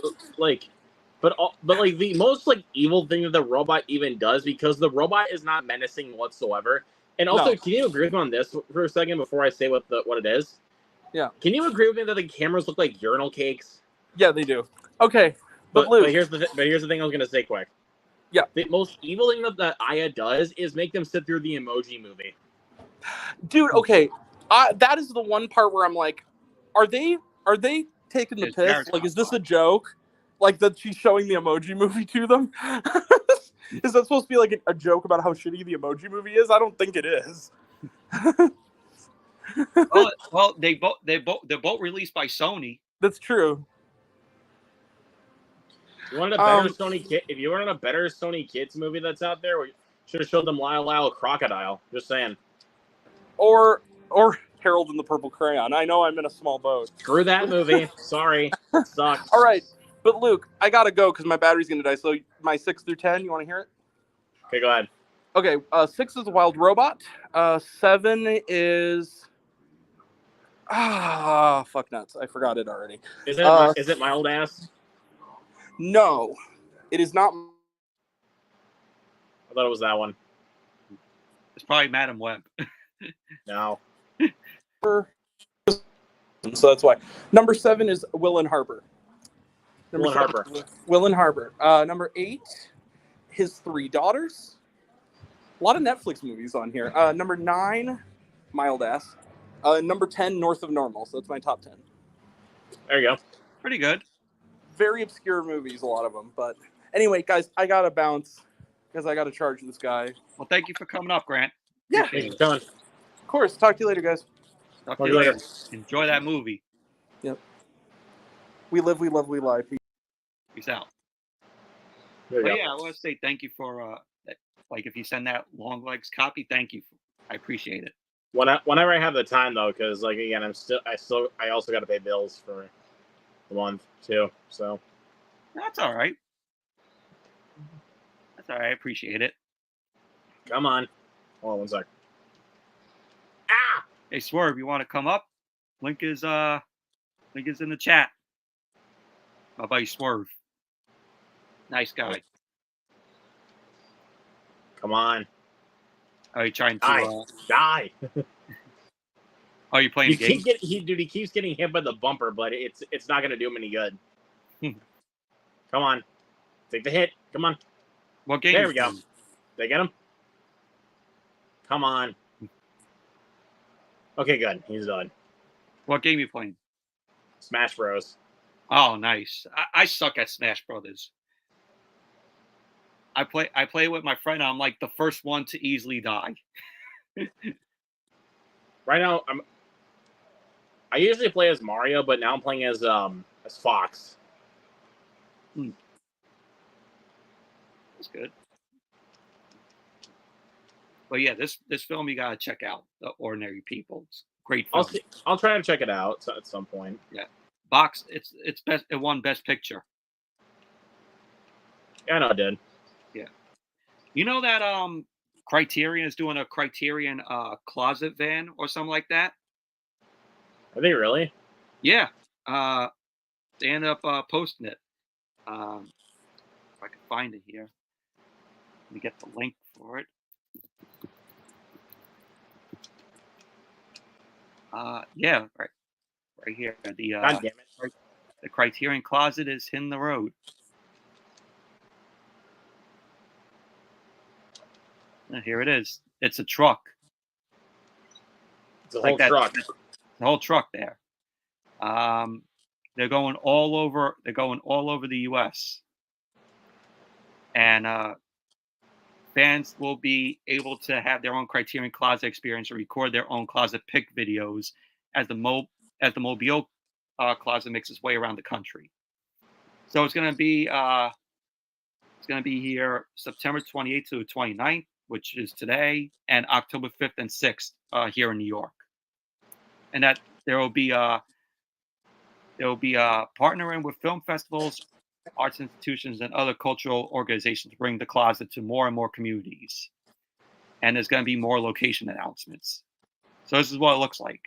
but like the most like evil thing that the robot even does, because the robot is not menacing whatsoever. And also, can you agree with me on this for a second before I say what it is? Yeah. Can you agree with me that the cameras look like urinal cakes? Yeah, they do. Okay, but here's the thing I was gonna say quick. Yeah. The most evil thing that Aya does is make them sit through the Emoji Movie. Dude, okay, that is the one part where I'm like, are they taking the piss? Like, is this a joke? Like that she's showing the Emoji Movie to them? Is that supposed to be like a joke about how shitty the Emoji Movie is? I don't think it is. well, they're both released by Sony. That's true. You wanted a better if you wanted a better Sony Kids movie that's out there, we should have showed them Lyle Crocodile. Just saying. Or Harold and the Purple Crayon. I know I'm in a small boat. Screw that movie. Sorry. It sucks. All right. But Luke, I gotta go because my battery's gonna die. So my 6 through 10, you want to hear it? Okay, go ahead. Okay, 6 is Wild Robot. 7 is fuck nuts. I forgot it already. Is it My Old Ass? No, it is not. I thought it was that one. It's probably Madam Web. No. So that's why. Number 7 is Will and Harper. Will and Harper. Number 8, His 3 Daughters. A lot of Netflix movies on here. Number 9, Mild Ass. Number 10, North of Normal. So that's my top 10. There you go. Pretty good. Very obscure movies, a lot of them. But anyway, guys, I gotta bounce because I gotta charge this guy. Well, thank you for coming up, Grant. Yeah, Appreciate Thanks it. for coming. of course. Talk to you later, guys. Talk Talk to to you you later. later. Enjoy that movie. Yep. We live, we love, we lie. Peace out. There you But go. yeah, I want to say thank you for that. Like, if you send that long legs copy, thank you. I appreciate it. Whenever I have the time though, because like again, I also got to pay bills for the month too. So That's all right. That's all right. I appreciate it. come on. Hold on one sec. Ah! Hey, Swerve, you want to come up? Link is in the chat. My buddy Swerve. Nice guy. Come on. Are you trying Die. to? Die. Are you playing You the game? he keeps getting hit by the bumper, but it's not gonna do him any good. Come on. Take the hit. Come on. What game? There we go. Did I get him? Come on. Okay, good. He's done. What game you playing? Smash Bros. Oh, nice. I suck at Smash Brothers. I play with my friend. I'm like the first one to easily die. Right now, I usually play as Mario, but now I'm playing as Fox. That's good. But yeah, this film you gotta check out. The Ordinary People. It's a great film. I'll try to check it out at some point. Yeah. It's best. It won Best Picture. Yeah, I know it did. Yeah. You know that Criterion is doing a Criterion closet van or something like that? Are they really? Yeah. They ended up posting it. If I can find it here. Let me get the link for it. Yeah, right here. God damn it. The Criterion closet is in the road. Here it is. It's a truck. It's a whole truck. The whole truck there. They're going all over. They're going all over the U.S. And fans will be able to have their own Criterion Closet experience or record their own closet pick videos as the Mobile closet makes its way around the country. So it's going to be here September 28th to the 29th, which is today, and October 5th and 6th here in New York. And that there will be partnering with film festivals, arts institutions, and other cultural organizations to bring the closet to more and more communities. And there's going to be more location announcements. So this is what it looks like.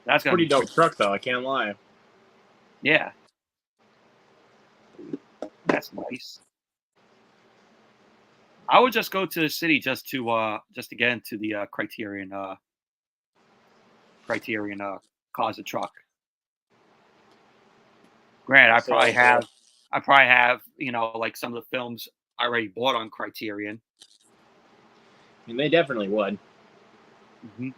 That's Pretty dope truck, though. I can't lie. Yeah, that's nice. I would just go to the city just to get into the Criterion closet truck. Granted, I probably have like some of the films I already bought on Criterion. I mean, they definitely would. Mm-hmm.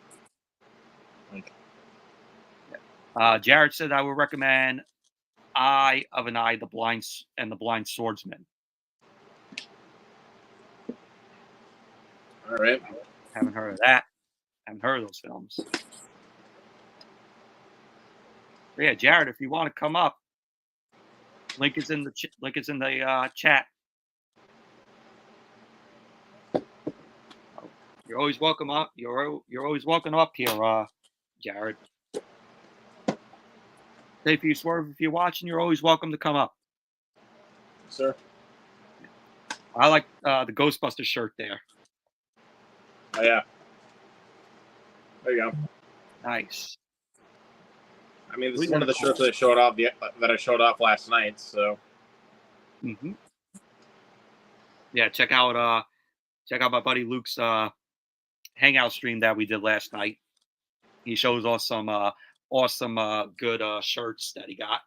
Jared said I would recommend Eye of an Eye, the Blind Swordsman. All right. Haven't heard of that. Haven't heard of those films. But yeah, Jared, if you want to come up, link is in the chat. You're always welcome up. You're always welcome up here, Jared. Say if you Swerve, if you're watching, you're always welcome to come up. Sir. I like the Ghostbuster shirt there. Oh yeah. There you go. Nice. I mean, this is one of the shirts that I showed off last night. So. Mm-hmm. Yeah, check out my buddy Luke's Hangout stream that we did last night. He shows us some awesome good shirts that he got.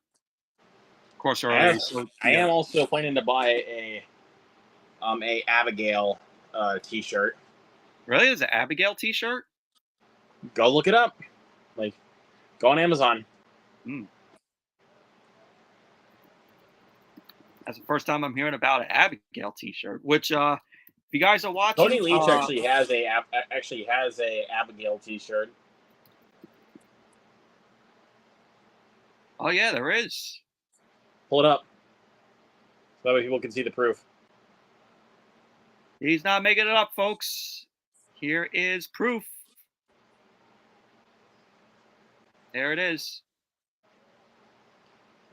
Of course, I am also planning to buy a Abigail t-shirt. Really? Is it Abigail T-shirt? Go look it up. Like, go on Amazon. Mm. That's the first time I'm hearing about an Abigail T-shirt. Which, if you guys are watching, Tony Leach actually has a Abigail T-shirt. Oh yeah, there is. Pull it up. So that way people can see the proof. He's not making it up, folks. Here is proof. There it is.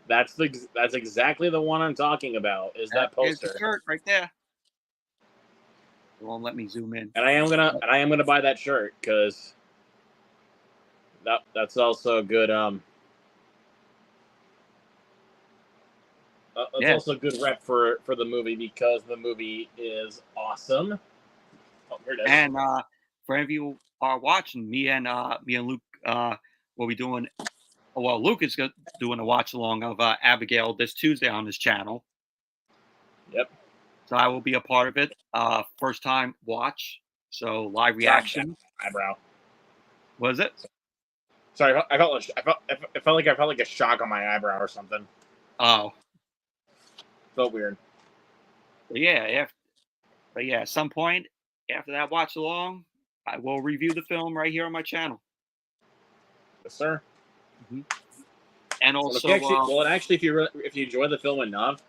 That's exactly the one I'm talking about. Is that Here's the poster? shirt right there. It won't let me zoom in. And I am gonna buy that shirt because that's also a good that's also a good rep for the movie because the movie is awesome. Oh, here it is. And for any of you who are watching, me and Luke will be doing. Well, Luke is doing a watch along of Abigail this Tuesday on his channel. Yep. So I will be a part of it. First time watch. So live reaction. Eyebrow. Was it? Sorry, I felt like a shock on my eyebrow or something. Oh. Felt weird. But yeah, at some point after that watch along, I will review the film right here on my channel. Yes, sir. Mm-hmm. And also, actually, if you enjoy the film enough,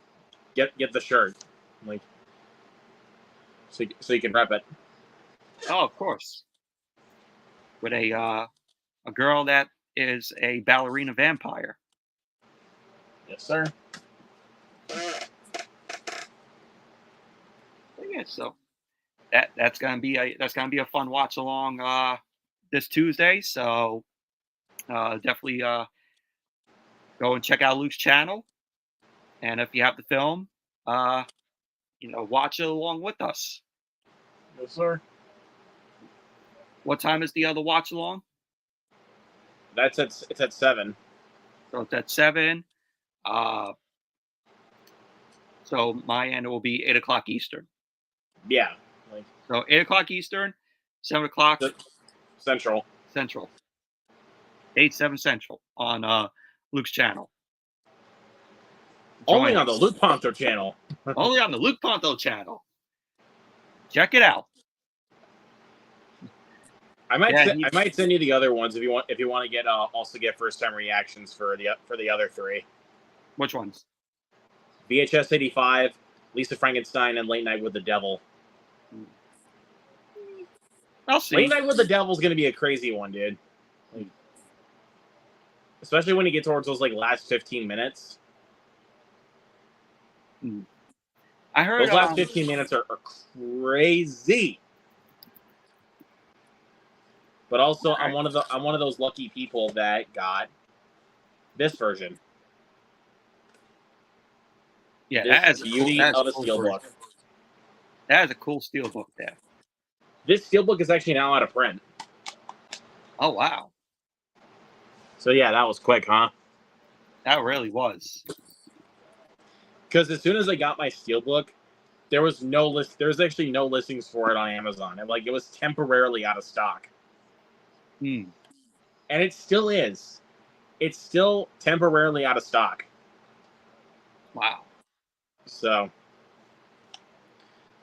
get the shirt, like, so you can rep it. Oh, of course. With a girl that is a ballerina vampire. Yes, sir. Yeah, so that's gonna be a fun watch along this Tuesday. So definitely go and check out Luke's channel, and if you have the film, watch it along with us. Yes, sir. What time is the other watch along? It's at 7. So it's at 7. So my end will be 8 o'clock Eastern. Yeah. So 8 o'clock Eastern, 7 o'clock Central. 8-7 Central on Luke's channel. Only on the Luke Ponto channel. Only on the Luke Ponto channel. Check it out. I might send you the other ones if you want to get also get first time reactions for the other 3. Which ones? VHS 85, Lisa Frankenstein, and Late Night with the Devil. I'll see. Late Night with the Devil is going to be a crazy one, dude. Especially when you get towards those last 15 minutes. I heard those last 15 minutes are crazy. But also, right. I'm one of those lucky people that got this version. Yeah, that is beauty of a steelbook. That is a cool steelbook there. This steelbook is actually now out of print. Oh wow! So yeah, that was quick, huh? That really was. Because as soon as I got my steelbook, there was actually no listings for it on Amazon, and it was temporarily out of stock. And it still is. It's still temporarily out of stock. Wow. So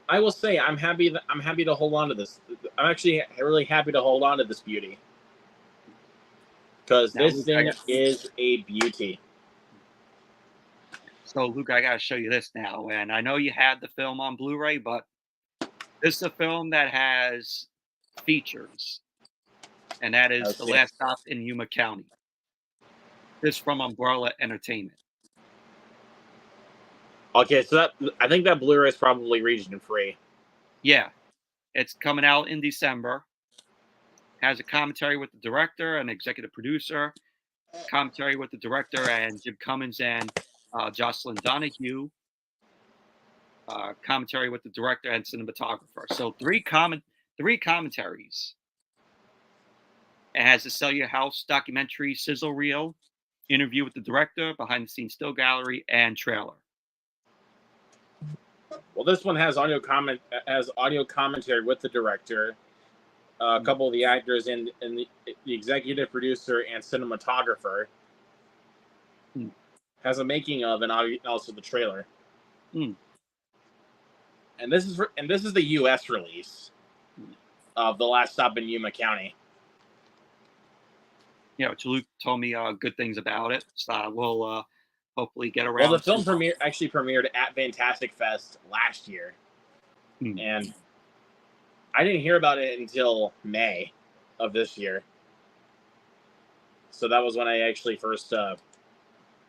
I will say I'm happy to hold on to this. I'm actually really happy to hold on to this beauty. Because this thing is a beauty. So Luke, I gotta show you this now. And I know you had the film on Blu-ray, but this is a film that has features. And that is The Last Stop in Yuma County. This from Umbrella Entertainment. Okay, so I think that Blu-ray is probably region free. Yeah, it's coming out in December. Has a commentary with the director and executive producer. Commentary with the director and Jim Cummins and Jocelyn Donahue. Commentary with the director and cinematographer. So three commentaries. It has a Sell Your House documentary sizzle reel, interview with the director, behind the scenes still gallery, and trailer. Well, this one has audio commentary with the director, a couple of the actors and the executive producer and cinematographer. Has a making of and also the trailer. And this is the U.S. release of The Last Stop in Yuma County. Yeah, Luke told me good things about it, so we'll hopefully get around. Well, the film premiered at Fantastic Fest last year, and I didn't hear about it until May of this year. So that was when I actually first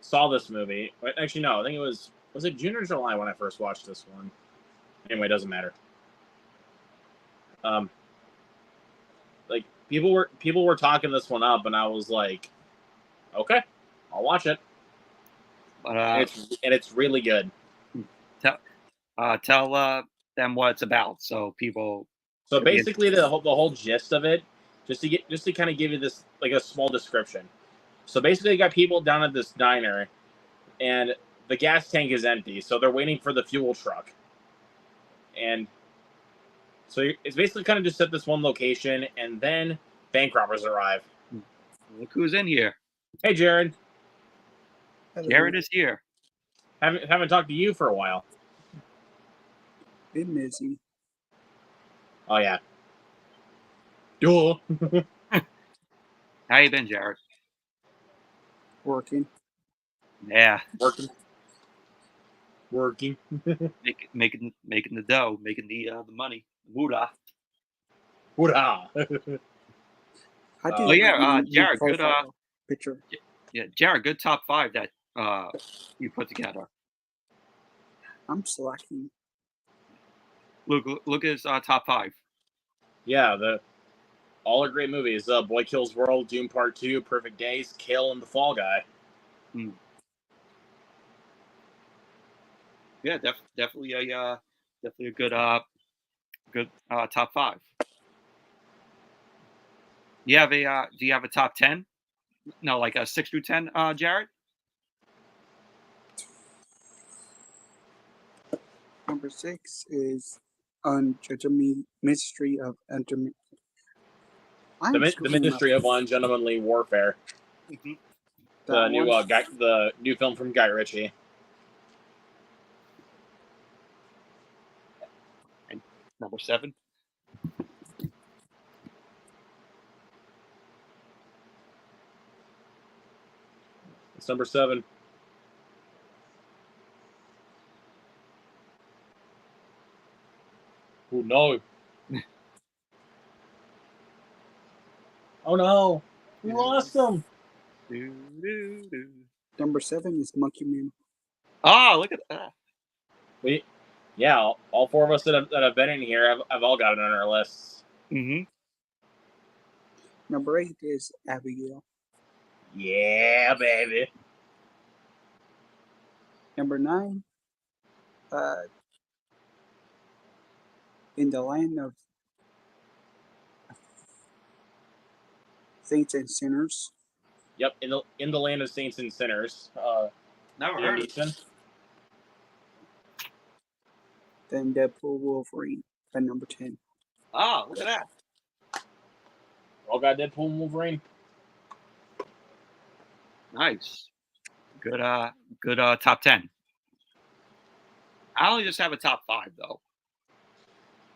saw this movie. Actually, no, I think it was it June or July when I first watched this one. Anyway, it doesn't matter. Like people were talking this one up, and I was like, okay, I'll watch it. And it's really good. Tell them what it's about, so people. So basically, the whole gist of it, just to kind of give you this like a small description. So basically, you got people down at this diner, and the gas tank is empty, so they're waiting for the fuel truck. And so it's basically kind of just at this one location, and then bank robbers arrive. Look who's in here. Hey, Jared. Hello. Jared is here. Haven't talked to you for a while. Been busy. Oh yeah. Duh. How you been, Jared? Working. Yeah. Working. making the dough, making the money. Woodah. Woodah. Jared, good picture. Yeah, Jared, good top 5 that you put together. I'm slacking. Look at his top 5. Yeah, all are great movies. Boy Kills World, Doom Part 2, Perfect Days, Kale, and The Fall Guy. Yeah, definitely a good top 5. Do you have a top 10? No, like a 6 through 10, Jared? Number 6 is Ungentlemanly Ministry of The Ministry of Ungentlemanly Warfare. The new film from Guy Ritchie. And number 7. It's number 7. Oh no! Oh no! We lost him. Number 7 is Monkey Man. Oh, look at that! All 4 of us that have been in here have all got it on our lists. Number 8 is Abigail. Yeah, baby. Number 9, In the Land of Saints and Sinners. Yep, in the Land of Saints and Sinners. Never heard of it. Then Deadpool Wolverine at number 10. Oh, look at that! All got Deadpool and Wolverine. Nice. Good top 10. I only just have a top 5 though.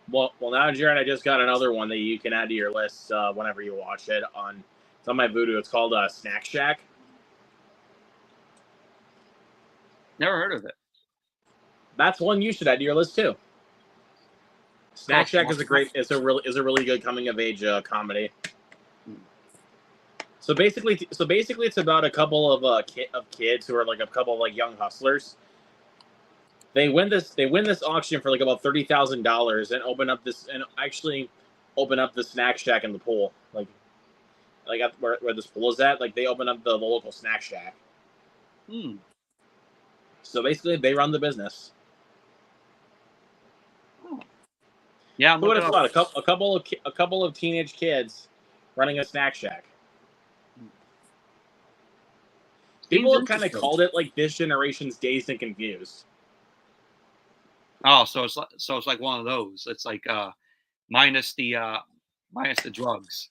Well, now, Jared, I just got another one that you can add to your list whenever you watch it. It's on my Vudu. It's called Snack Shack. Never heard of it. That's one you should add to your list too. Snack Shack is a really good coming of age comedy. So basically, it's about a couple of kids who are like a couple of like young hustlers. They win this auction for like about $30,000 and open up the snack shack in the pool, like where this pool is at. Like they open up the local snack shack. So basically, they run the business. Yeah, what it's about a couple of teenage kids running a snack shack. People have kind of called it like this generation's Dazed and Confused. Oh, so it's like one of those. It's like minus the minus the drugs.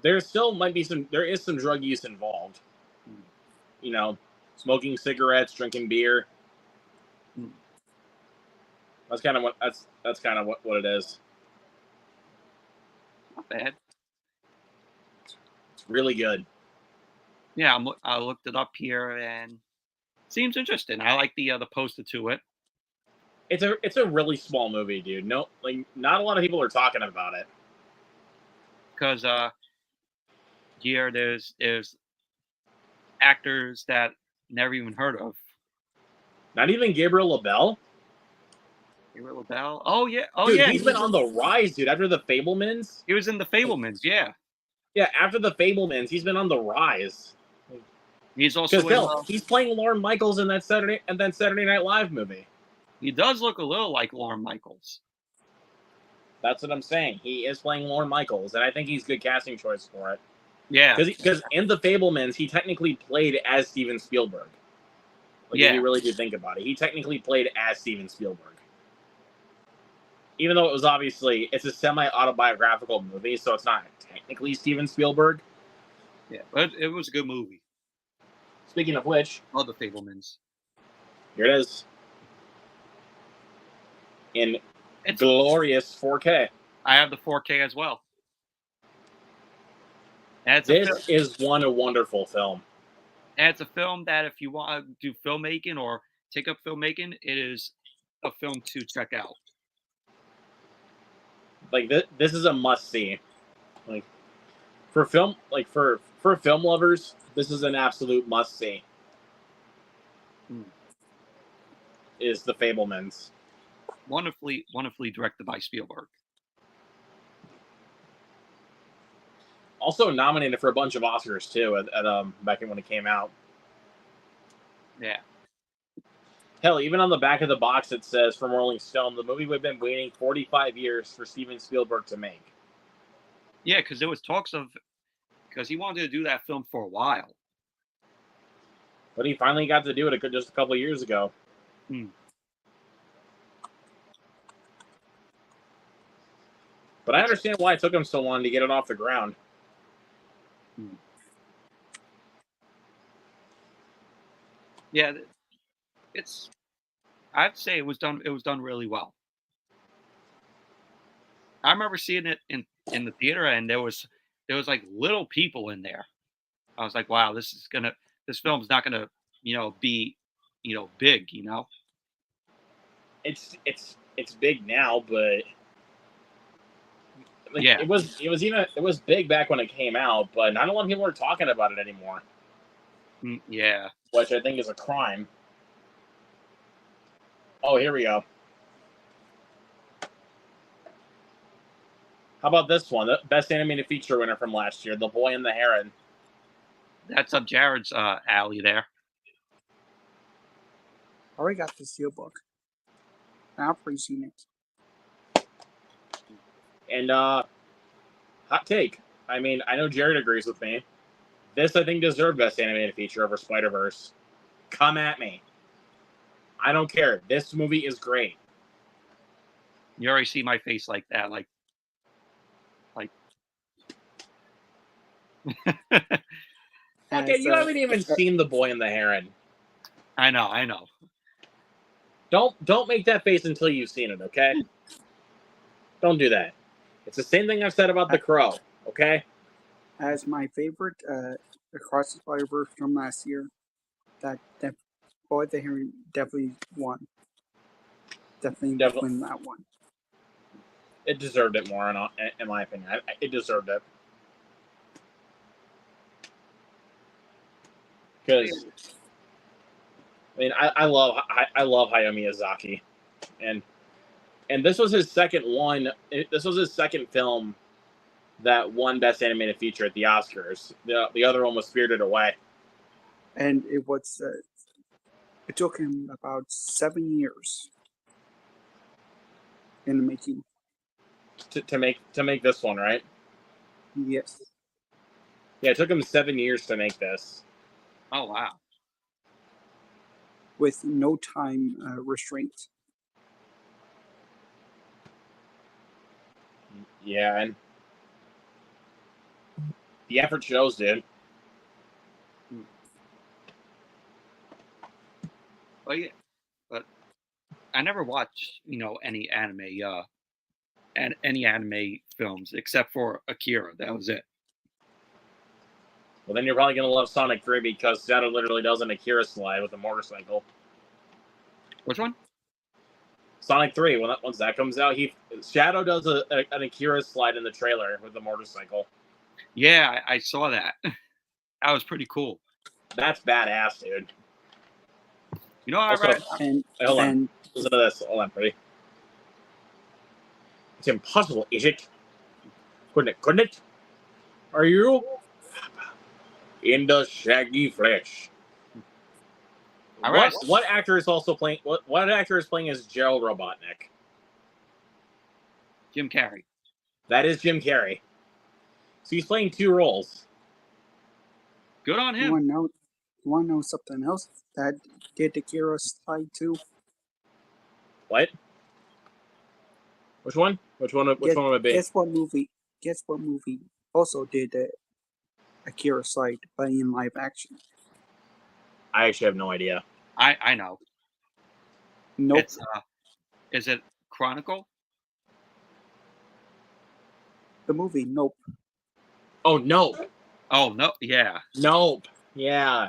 There still might be there is some drug use involved. You know, smoking cigarettes, drinking beer. That's kind of what it is. Not bad. It's really good. Yeah, I looked it up here and seems interesting. I like the poster to it. It's a really small movie, dude. No, like not a lot of people are talking about it. Because here there's actors that never even heard of. Not even Gabriel LaBelle. Gabriel LaBelle. Oh yeah. Dude, he's been on the rise, dude. After the Fablemans. He was in the Fablemans. Yeah. Yeah, after the Fablemans, he's been on the rise. He's also he's playing Lorne Michaels in that Saturday Night Live movie. He does look a little like Lorne Michaels. That's what I'm saying. He is playing Lorne Michaels, and I think he's a good casting choice for it. Yeah. Because in the Fablemans, he technically played as Steven Spielberg. Like, if you really do think about it, he technically played as Steven Spielberg. Even though it's a semi-autobiographical movie, so it's not technically Steven Spielberg. Yeah, but it was a good movie. Speaking of which, all the Fablemans. Here it is. In glorious 4K. I have the 4K as well. This is a wonderful film. And it's a film that if you want to do filmmaking or take up filmmaking, it is a film to check out. Like this is a must see. Like for film lovers, this is an absolute must see. Is the Fablemans. Wonderfully directed by Spielberg. Also nominated for a bunch of Oscars too at back when it came out. Yeah. Hell, even on the back of the box it says from Rolling Stone, the movie we've been waiting 45 years for Steven Spielberg to make. Yeah, because there was talks of because he wanted to do that film for a while. But he finally got to do it just a couple of years ago. But I understand why it took him so long to get it off the ground. Yeah, I'd say it was done really well. I remember seeing it in the theater, and there was like little people in there. I was like, wow, this film's not gonna, be, big, It's big now, but yeah, it was big back when it came out, but not a lot of people are talking about it anymore. Yeah, which I think is a crime. Oh, here we go. How about this one? The best animated feature winner from last year, The Boy and the Heron. That's up Jared's alley there. I already got the steelbook. I've already seen it. And hot take. I mean, I know Jared agrees with me. This, I think, deserved best animated feature over Spider-Verse. Come at me. I don't care. This movie is great. You already see my face like that, like. Okay, you haven't even seen The Boy and the Heron. I know. Don't make that face until you've seen it, okay? Don't do that. It's the same thing I've said about The Crow, okay? As my favorite Across the Spider-Verse from last year, that Boy the Heron definitely won. Definitely win that one. It deserved it more, in my opinion. It deserved it. Because, I mean, I love Hayao Miyazaki, and this was his second one. This was his second film that won Best Animated Feature at the Oscars. The other one was Spirited Away, and it took him about 7 years in the making to make this one, right? Yes. Yeah, it took him 7 years to make this. Oh wow! With no time restraint. Yeah, and the effort shows, dude. Well, yeah, but I never watched, any any anime films except for Akira. That was it. Well, then you're probably gonna love Sonic 3 because Shadow literally does an Akira slide with a motorcycle. Which one? Sonic 3, once that comes out, Shadow does an Akira slide in the trailer with the motorcycle. Yeah, I saw that. That was pretty cool. That's badass, dude. You know, Also, hold on. Listen to this. Hold on, buddy. It's impossible, is it? Couldn't it? Are you? In the shaggy flesh. What actor is also playing? What actor is playing as Gerald Robotnik? Jim Carrey. That is Jim Carrey. So he's playing two roles. Good on him. You want to know something else that did the Akira slide too? What? Which one? Which one would it be? Guess what movie? Guess what movie also did the Akira slide, but in live action? I actually have no idea. I know. Nope. It's is it Chronicle? The movie Nope. Oh, Nope. Oh no, yeah. Nope. Yeah.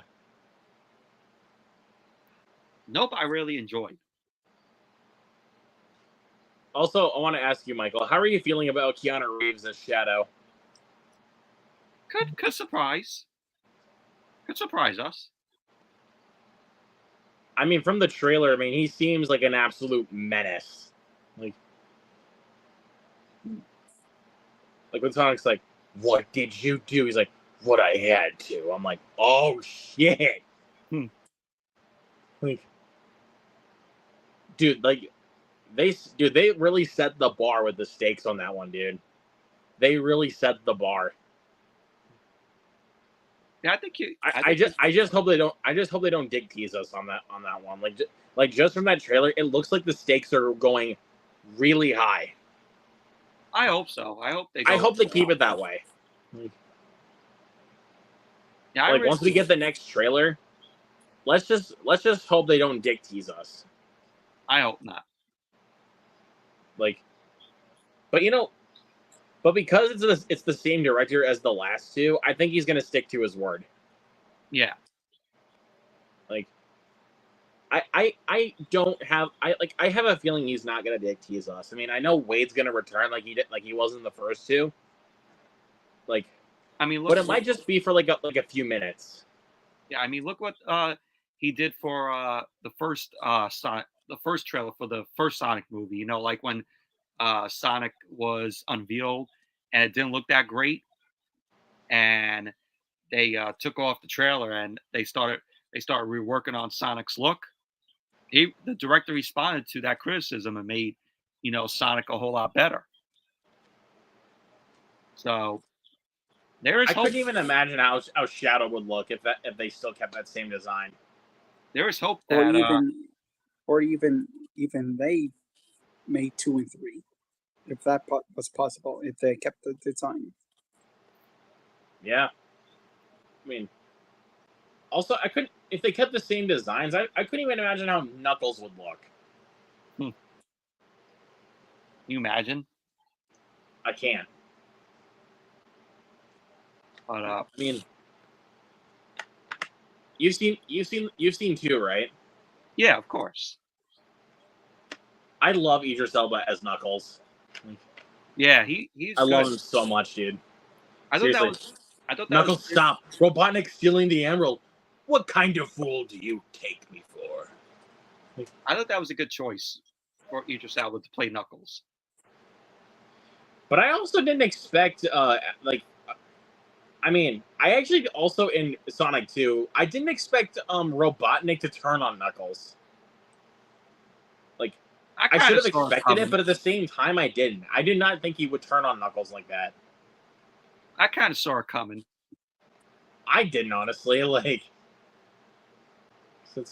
Nope, I really enjoyed. Also, I want to ask you, Michael, how are you feeling about Keanu Reeves as Shadow? Could surprise. Could surprise us. I mean, from the trailer, he seems like an absolute menace. Like when Sonic's like, "What did you do?" He's like, "What I had to." I'm like, "Oh shit!" Like, dude, they really set the bar with the stakes on that one, dude. They really set the bar. Yeah, I think I just hope they don't. I just hope they don't dick tease us on that one. Like just from that trailer, it looks like the stakes are going really high. I hope so. I hope they keep it that way. Yeah, once we get the next trailer, let's just hope they don't dick tease us. I hope not. But because it's the same director as the last two, I think he's gonna stick to his word. Yeah. I don't have I have a feeling he's not gonna dick tease us. I know Wade's gonna return like he was in the first two. But it might just be for like a few minutes. Yeah, look what he did for the first trailer for the first Sonic movie. Like when Sonic was unveiled and it didn't look that great, and they took off the trailer and they started reworking on Sonic's look. The director responded to that criticism and made Sonic a whole lot better. So there is hope. I couldn't even imagine how Shadow would look if they still kept that same design. There is hope that or even they made 2 and 3, if that was possible, if they kept the design. Yeah. Also, I couldn't, if they kept the same designs, I couldn't even imagine how Knuckles would look. Can you imagine? I can't. But you've seen 2, right? Yeah, of course. I love Idris Elba as Knuckles. Yeah, he's. I love him so much, dude. I thought that Knuckles, stop! Robotnik stealing the emerald. What kind of fool do you take me for? I thought that was a good choice for Idris Elba to play Knuckles. But I also didn't expect, I actually also in Sonic 2, I didn't expect Robotnik to turn on Knuckles. I should have expected it, but at the same time, I didn't. I did not think he would turn on Knuckles like that. I kind of saw it coming. I didn't, honestly. It's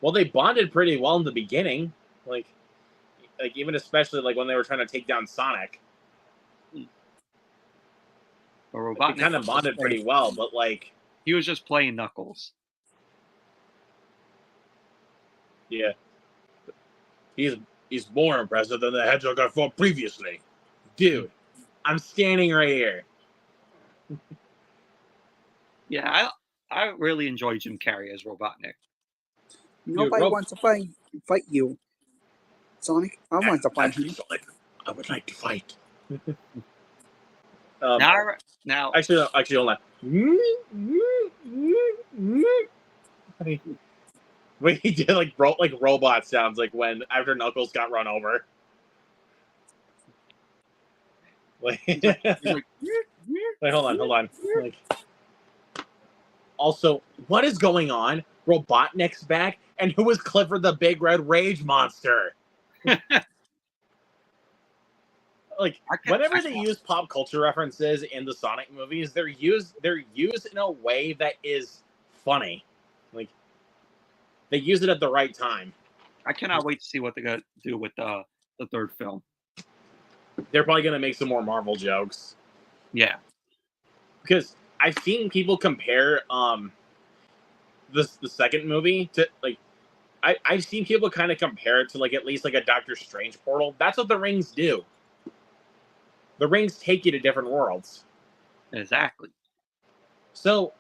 well, they bonded pretty well in the beginning. like even especially like when they were trying to take down Sonic. Or They Robotnik kind of bonded pretty well, but like he was just playing Knuckles. Yeah, he's more impressive than the Hedgehog I fought previously, dude. I'm standing right here. Yeah, I really enjoy Jim Carrey as Robotnik. Nobody wants to fight you, Sonic. I want to fight him. Sonic, I would like to fight. Now, actually, hold on. Wait, he did like robot sounds like when after Knuckles got run over. Like, like, wait, hold on. Like, also, what is going on? Robotnik's back, and who is Clifford the Big Red Rage Monster? Like, whenever they use pop culture references in the Sonic movies, they're used in a way that is funny. Like, they use it at the right time. I cannot wait to see what they're gonna do with the third film. They're probably gonna make some more Marvel jokes. Yeah, because I've seen people compare the second movie to like I've seen people kind of compare it to like at least like a Doctor Strange portal. That's what the rings do. The rings take you to different worlds. exactly. So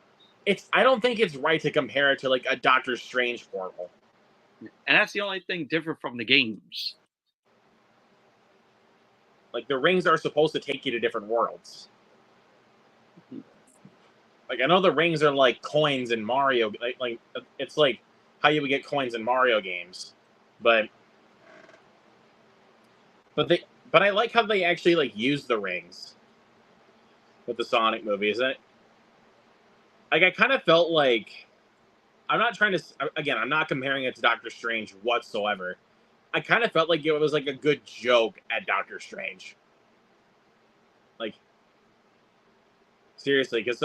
I don't think it's right to compare it to like a Doctor Strange portal. And that's the only thing different from the games. Like the rings are supposed to take you to different worlds. Like I know the rings are like coins in Mario, like it's like how you would get coins in Mario games, but I like how they actually like use the rings with the Sonic movies. And like I kind of felt like I'm not trying to again I'm not comparing it to Doctor Strange whatsoever. I kind of felt like it was like a good joke at Doctor Strange. Like seriously, because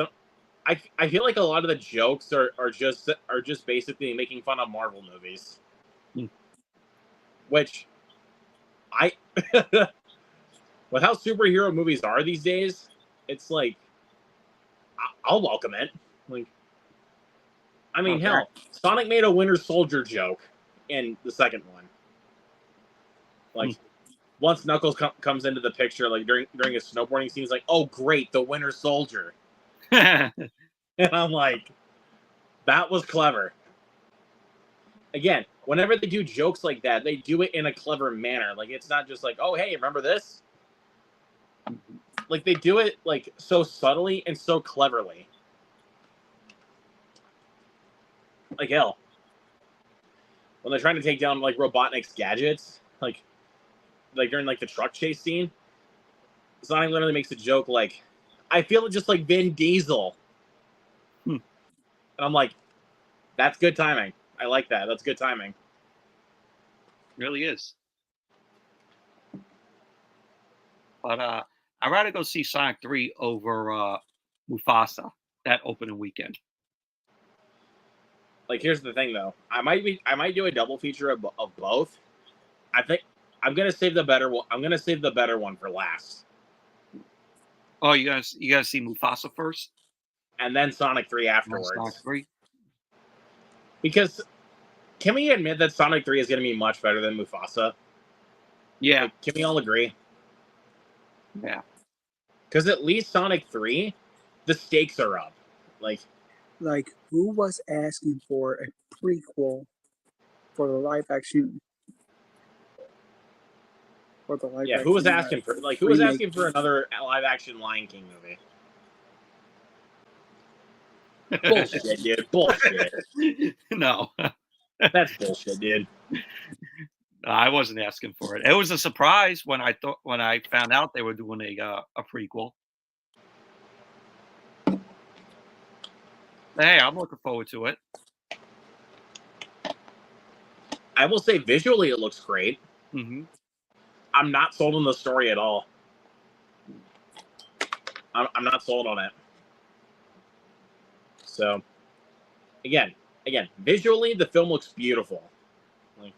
I feel like a lot of the jokes are just basically making fun of Marvel movies, which I with how superhero movies are these days, it's like I'll welcome it. Like, I mean, hell, Sonic made a Winter Soldier joke in the second one. Like, once Knuckles comes into the picture, like during his snowboarding scene, he's like, "Oh, great, the Winter Soldier," and I'm like, that was clever. Again, whenever they do jokes like that, they do it in a clever manner. Like, it's not just like, "Oh, hey, remember this?" Like, they do it like so subtly and so cleverly. Like hell, when they're trying to take down like Robotnik's gadgets, like during like the truck chase scene, Sonic literally makes a joke like, "I feel just like Vin Diesel," and I'm like, "That's good timing. I like that. That's good timing." It really is. But I'd rather go see Sonic 3 over Mufasa that opening weekend. Like, here's the thing though, I might do a double feature of both. I think I'm gonna save the better one. I'm gonna save the better one for last. Oh, you guys see Mufasa first, and then Sonic 3 afterwards. Sonic 3. Because can we admit that Sonic 3 is going to be much better than Mufasa? Yeah. Like, can we all agree? Yeah. Because at least Sonic 3, the stakes are up. Like, who was asking for a prequel for the live action? Yeah, who was asking for another live action Lion King movie? Bullshit, dude. Bullshit. No. That's bullshit, dude. I wasn't asking for it. It was a surprise when I found out they were doing a prequel. Hey, I'm looking forward to it. I will say visually it looks great. Mm-hmm. I'm not sold on the story at all. I'm not sold on it. So, again, visually the film looks beautiful. Like,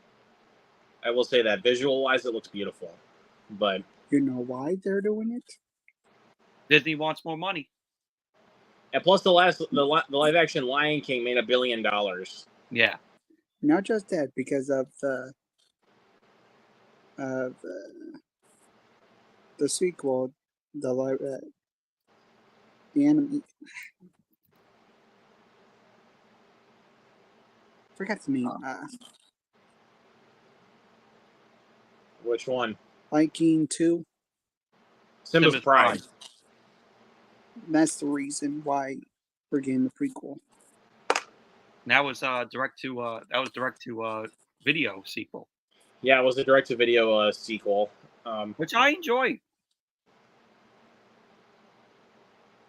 I will say that visual-wise, it looks beautiful. But You know why they're doing it? Disney wants more money. and plus, the live-action Lion King made $1 billion. Yeah. Not just that, because of the sequel, the anime. Forgot the name. Which one? Lion King 2. Simba's Pride. That's the reason why we're getting the prequel. That was direct to video sequel, Yeah, it was a direct-to-video sequel. which I enjoy.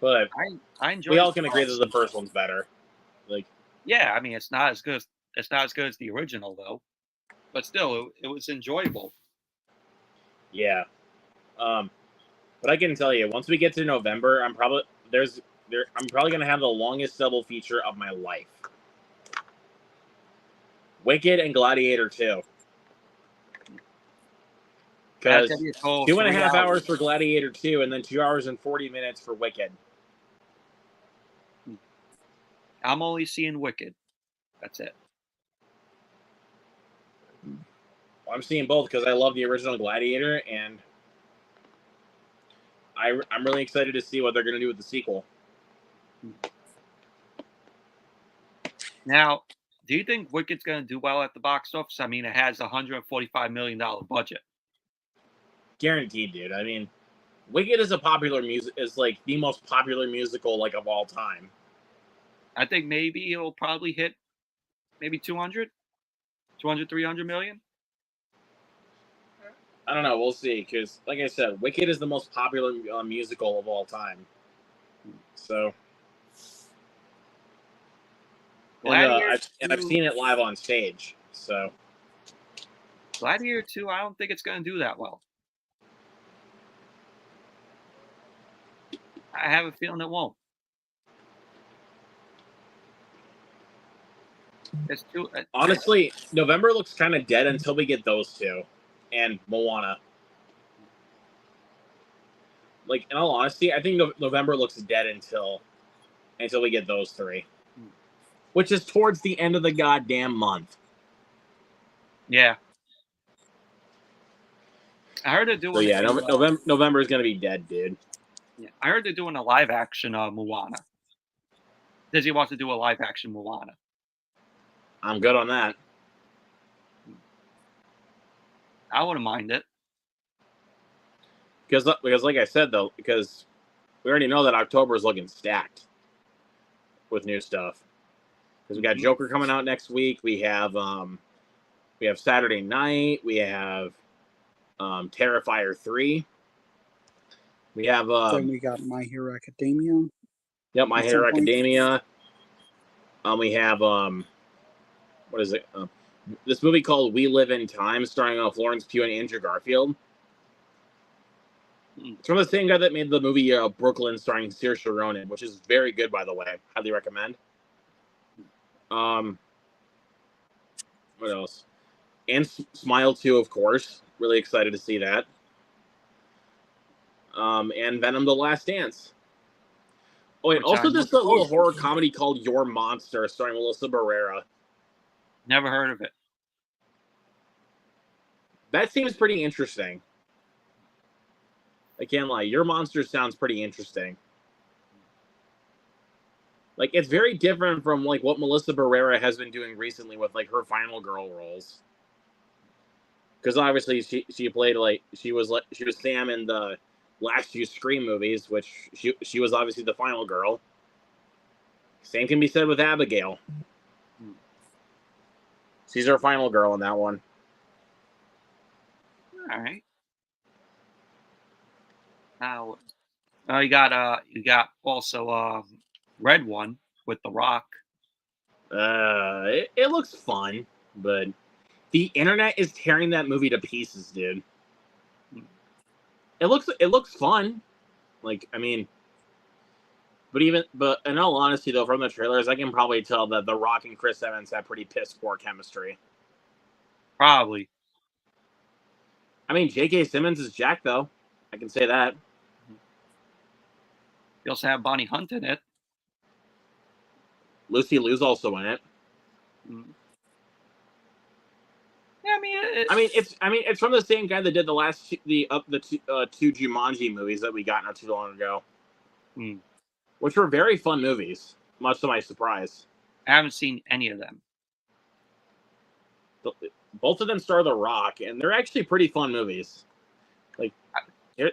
But I enjoy. we all can agree that the first one's better. Like, yeah, I mean, it's not as good as the original though, but still, it was enjoyable. yeah. But I can tell you, once we get to November, I'm probably gonna have the longest double feature of my life. Wicked and Gladiator 2. Because 2.5 hours for Gladiator 2 and then 2 hours and 40 minutes for Wicked. I'm only seeing Wicked. That's it. Well, I'm seeing both because I love the original Gladiator, and I'm really excited to see what they're going to do with the sequel. Now, do you think Wicked's going to do well at the box office? I mean, it has a $145 million budget. Guaranteed, dude. I mean, Wicked is like the most popular musical like of all time. I think maybe it'll probably hit maybe 200, 300 million. I don't know. We'll see. Because, like I said, Wicked is the most popular musical of all time. So, and I've seen it live on stage. So, Gladiator 2, I don't think it's going to do that well. I have a feeling it won't. It's too. Honestly, November looks kind of dead until we get those two, and Moana. Like, in all honesty, I think November looks dead until we get those three, which is towards the end of the goddamn month. Yeah. I heard they're doing. So yeah, November is gonna be dead, dude. Yeah, I heard they're doing a live action Moana. Disney wants to do a live action Moana. I'm good on that. I wouldn't mind it. Because like I said though, because we already know that October is looking stacked with new stuff. Because we got Joker coming out next week. We have Saturday Night. We have Terrifier 3. We have then we got My Hero Academia. Yep, My Hero Academia. We have what is it? This movie called We Live in Time, starring Florence Pugh and Andrew Garfield. It's from the same guy that made the movie Brooklyn, starring Saoirse Ronan, which is very good, by the way. Highly recommend. What else? And Smile 2, of course. Really excited to see that. And Venom: The Last Dance. Oh, wait, also this little horror comedy called Your Monster, starring Melissa Barrera. Never heard of it. That seems pretty interesting. I can't lie. Your Monster sounds pretty interesting. Like, it's very different from like what Melissa Barrera has been doing recently with like her final girl roles. Because obviously she played she was Sam in the last few Scream movies, which she was obviously the final girl. Same can be said with Abigail. She's our final girl in that one. All right. Now, you got also Red One with The Rock. It looks fun, but the internet is tearing that movie to pieces, dude. It looks fun. Like, I mean, but in all honesty though, from the trailers, I can probably tell that The Rock and Chris Evans have pretty piss poor chemistry. Probably. I mean, J.K. Simmons is Jack, though. I can say that. You also have Bonnie Hunt in it. Lucy Liu's also in it. Mm. Yeah, it's from the same guy that did the two Jumanji movies that we got not too long ago, which were very fun movies, much to my surprise. I haven't seen any of them. Both of them star The Rock, and they're actually pretty fun movies. Like,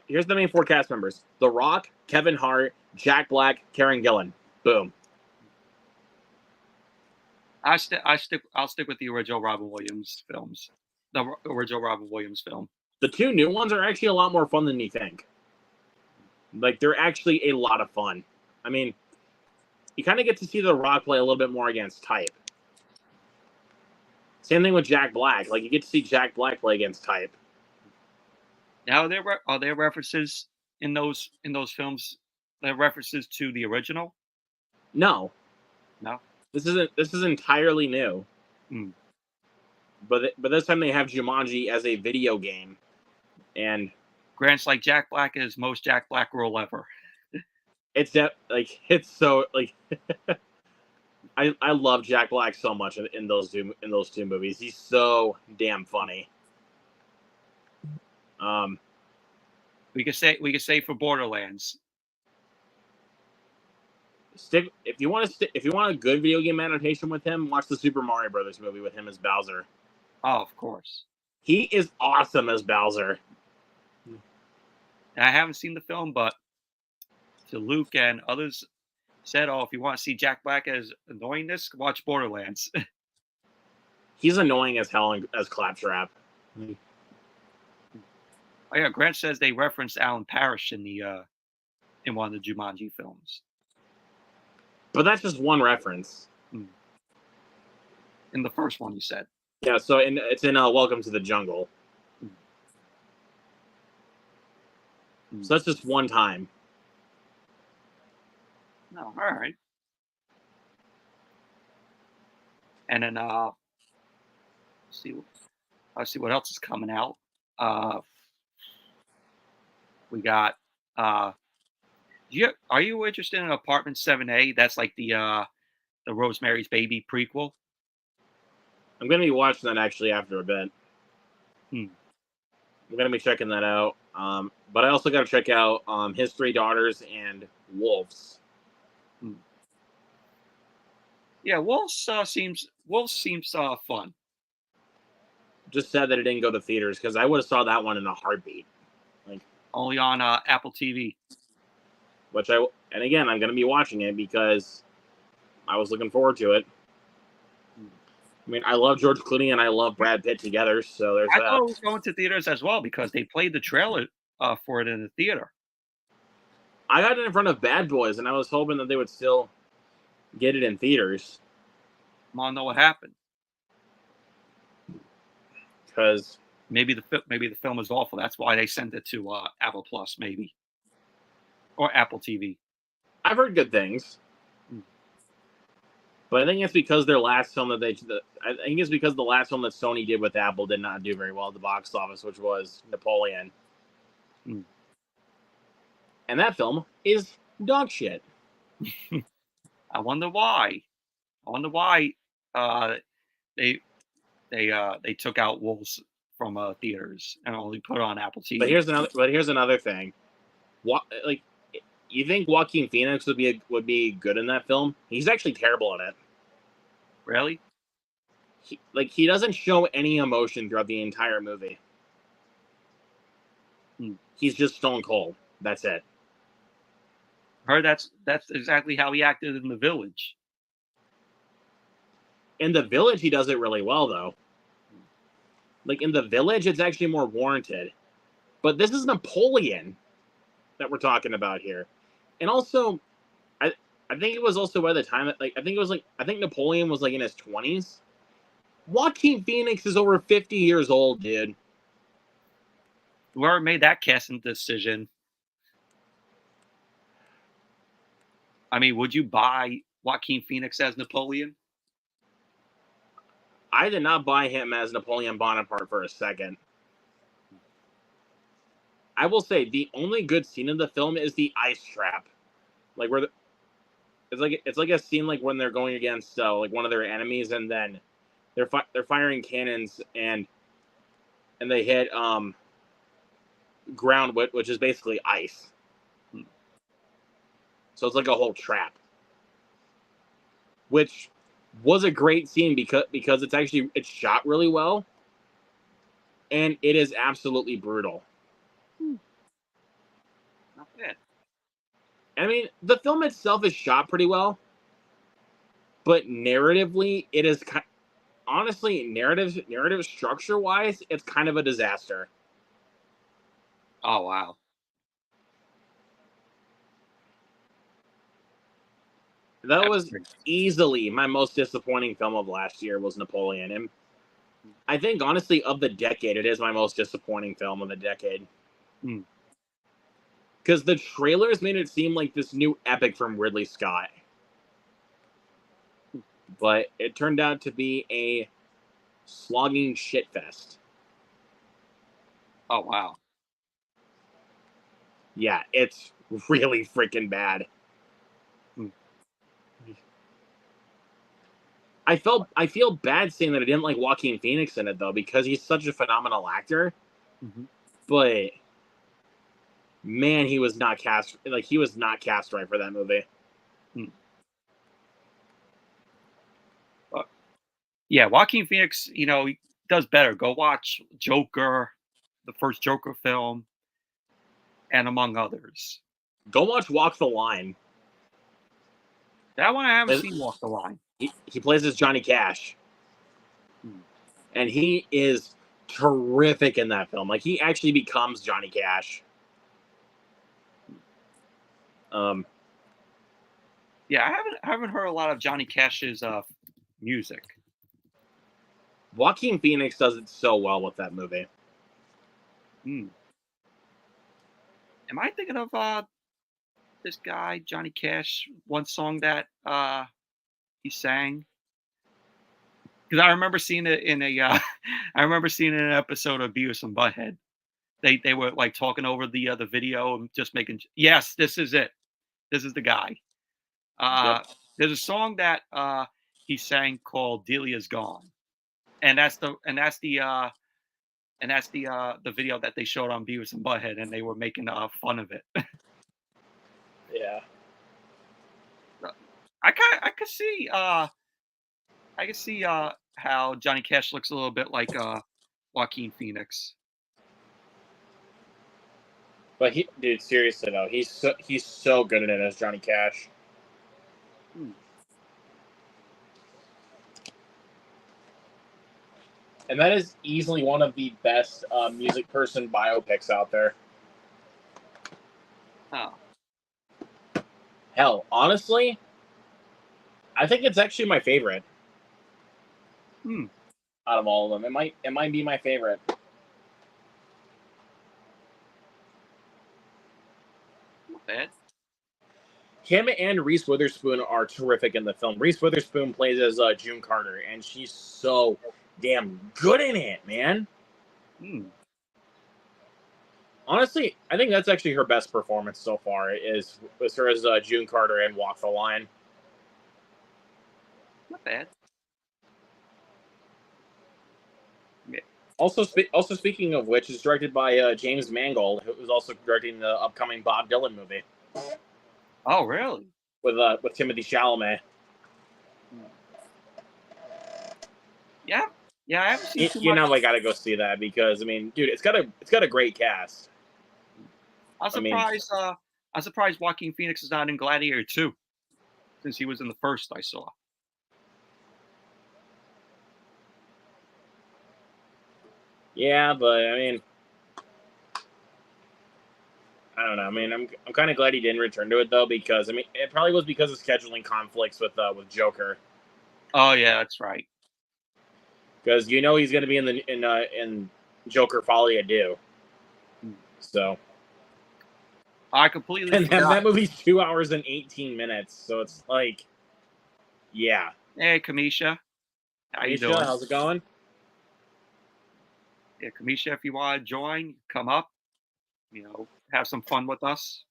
here's the main 4 cast members: The Rock, Kevin Hart, Jack Black, Karen Gillan. Boom. I'll stick with the original Robin Williams films. The original Robin Williams film. The 2 new ones are actually a lot more fun than you think. Like, they're actually a lot of fun. I mean, you kind of get to see The Rock play a little bit more against type. Same thing with Jack Black. Like, you get to see Jack Black play against type. Now, are there references in those films? There references to the original? No. This is entirely new. But this time they have Jumanji as a video game, and Grant's like Jack Black is most Jack Black role ever. It's so like I love Jack Black so much in those two movies. He's so damn funny. We could say for Borderlands. If you want a good video game adaptation with him, watch the Super Mario Brothers movie with him as Bowser. Oh, of course. He is awesome as Bowser. I haven't seen the film, but to Luke and others said, "Oh, if you want to see Jack Black as annoyingness, watch Borderlands." He's annoying as hell as Claptrap. Oh yeah, Grant says they referenced Alan Parrish in one of the Jumanji films. But that's just one reference. In the first one, you said. Yeah, so it's in Welcome to the Jungle. So that's just one time. No, all right. And then I'll see what else is coming out. We got are you interested in Apartment 7A? That's like the Rosemary's Baby prequel. I'm gonna be watching that actually after a bit. I'm gonna be checking that out. But I also got to check out His Three Daughters and Wolves. Yeah, Wolves seems fun. Just sad that it didn't go to theaters because I would have saw that one in a heartbeat. Like only on Apple TV. And again, I'm gonna be watching it because I was looking forward to it. I mean, I love George Clooney and I love Brad Pitt together, so there's that. I thought it was going to theaters as well because they played the trailer for it in the theater. I got it in front of Bad Boys, and I was hoping that they would still get it in theaters. I want to know what happened. Because maybe the film is awful. That's why they sent it to Apple Plus, maybe, or Apple TV. I've heard good things. But I think it's because their last film I think it's because the last film that Sony did with Apple did not do very well at the box office, which was Napoleon. And that film is dog shit. I wonder why. They took out Wolves from theaters and only put it on Apple TV. But here's another thing. You think Joaquin Phoenix would be good in that film? He's actually terrible in it. Really? He doesn't show any emotion throughout the entire movie. He's just stone cold. That's it. Heard that's exactly how he acted in The Village. In The Village, he does it really well, though. Like, in The Village, it's actually more warranted. But this is Napoleon that we're talking about here. And also, I think it was also by the time that, I think Napoleon was, in his 20s. Joaquin Phoenix is over 50 years old, dude. Whoever made that casting decision. I mean, would you buy Joaquin Phoenix as Napoleon? I did not buy him as Napoleon Bonaparte for a second. I will say the only good scene in the film is the ice trap, like where it's like a scene like when they're going against like one of their enemies, and then they're firing cannons and they hit ground, which is basically ice. So it's like a whole trap, which was a great scene because it's shot really well, and it is absolutely brutal. Not bad. I mean, the film itself is shot pretty well, but narratively, it is honestly narrative structure wise, it's kind of a disaster. Oh wow. That That's was great. easily my most disappointing film of last year was Napoleon, and I think honestly of the decade, it is my most disappointing film of the decade. Because the trailers made it seem like this new epic from Ridley Scott, but it turned out to be a slogging shitfest. Oh wow. Yeah, it's really freaking bad. I feel bad saying that I didn't like Joaquin Phoenix in it though, because he's such a phenomenal actor. But man, he was not cast right for that movie. Yeah, Joaquin Phoenix, he does better. Go watch Joker, the first Joker film, and among others. Go watch Walk the Line. That one I haven't seen. Walk the Line. He plays as Johnny Cash, and he is terrific in that film. Like he actually becomes Johnny Cash. Yeah, I haven't heard a lot of Johnny Cash's music. Joaquin Phoenix does it so well with that movie. Am I thinking of this guy Johnny Cash? One song that he sang, because I remember seeing it in a I remember seeing it in an episode of Beavis and Butthead. They were like talking over the video and just making. Yes, this is it. This is the guy. Yep. There's a song that he sang called "Delia's Gone," and that's the video that they showed on Beavis and Butthead, and they were making fun of it. Yeah. I could see how Johnny Cash looks a little bit like Joaquin Phoenix. But dude, seriously though, he's so good at it as Johnny Cash. And that is easily one of the best music person biopics out there. Oh. Hell, honestly, I think it's actually my favorite. Out of all of them, it might be my favorite. Not bad. Him and Reese Witherspoon are terrific in the film. Reese Witherspoon plays as June Carter, and she's so damn good in it, man. Honestly, I think that's actually her best performance so far. Is her as June Carter in Walk the Line. Not bad. Yeah. Also speaking of which, it's directed by James Mangold, who is also directing the upcoming Bob Dylan movie. Oh, really? With Timothée Chalamet. Yeah, I haven't seen too You much. know, I gotta go see that because I mean, dude, it's got a great cast. I'm surprised Joaquin Phoenix is not in Gladiator 2, since he was in the first I saw. Yeah, but I mean, I don't know. I mean, I'm kind of glad he didn't return to it though, because I mean, it probably was because of scheduling conflicts with Joker. Oh yeah, that's right. Because he's going to be in Joker Folly Ado. So I completely and forgot. that movie's 2 hours and 18 minutes. So it's like, yeah. Hey, Kamisha. How you doing? How's it going? Yeah, Kamisha, if you want to join, come up. have some fun with us.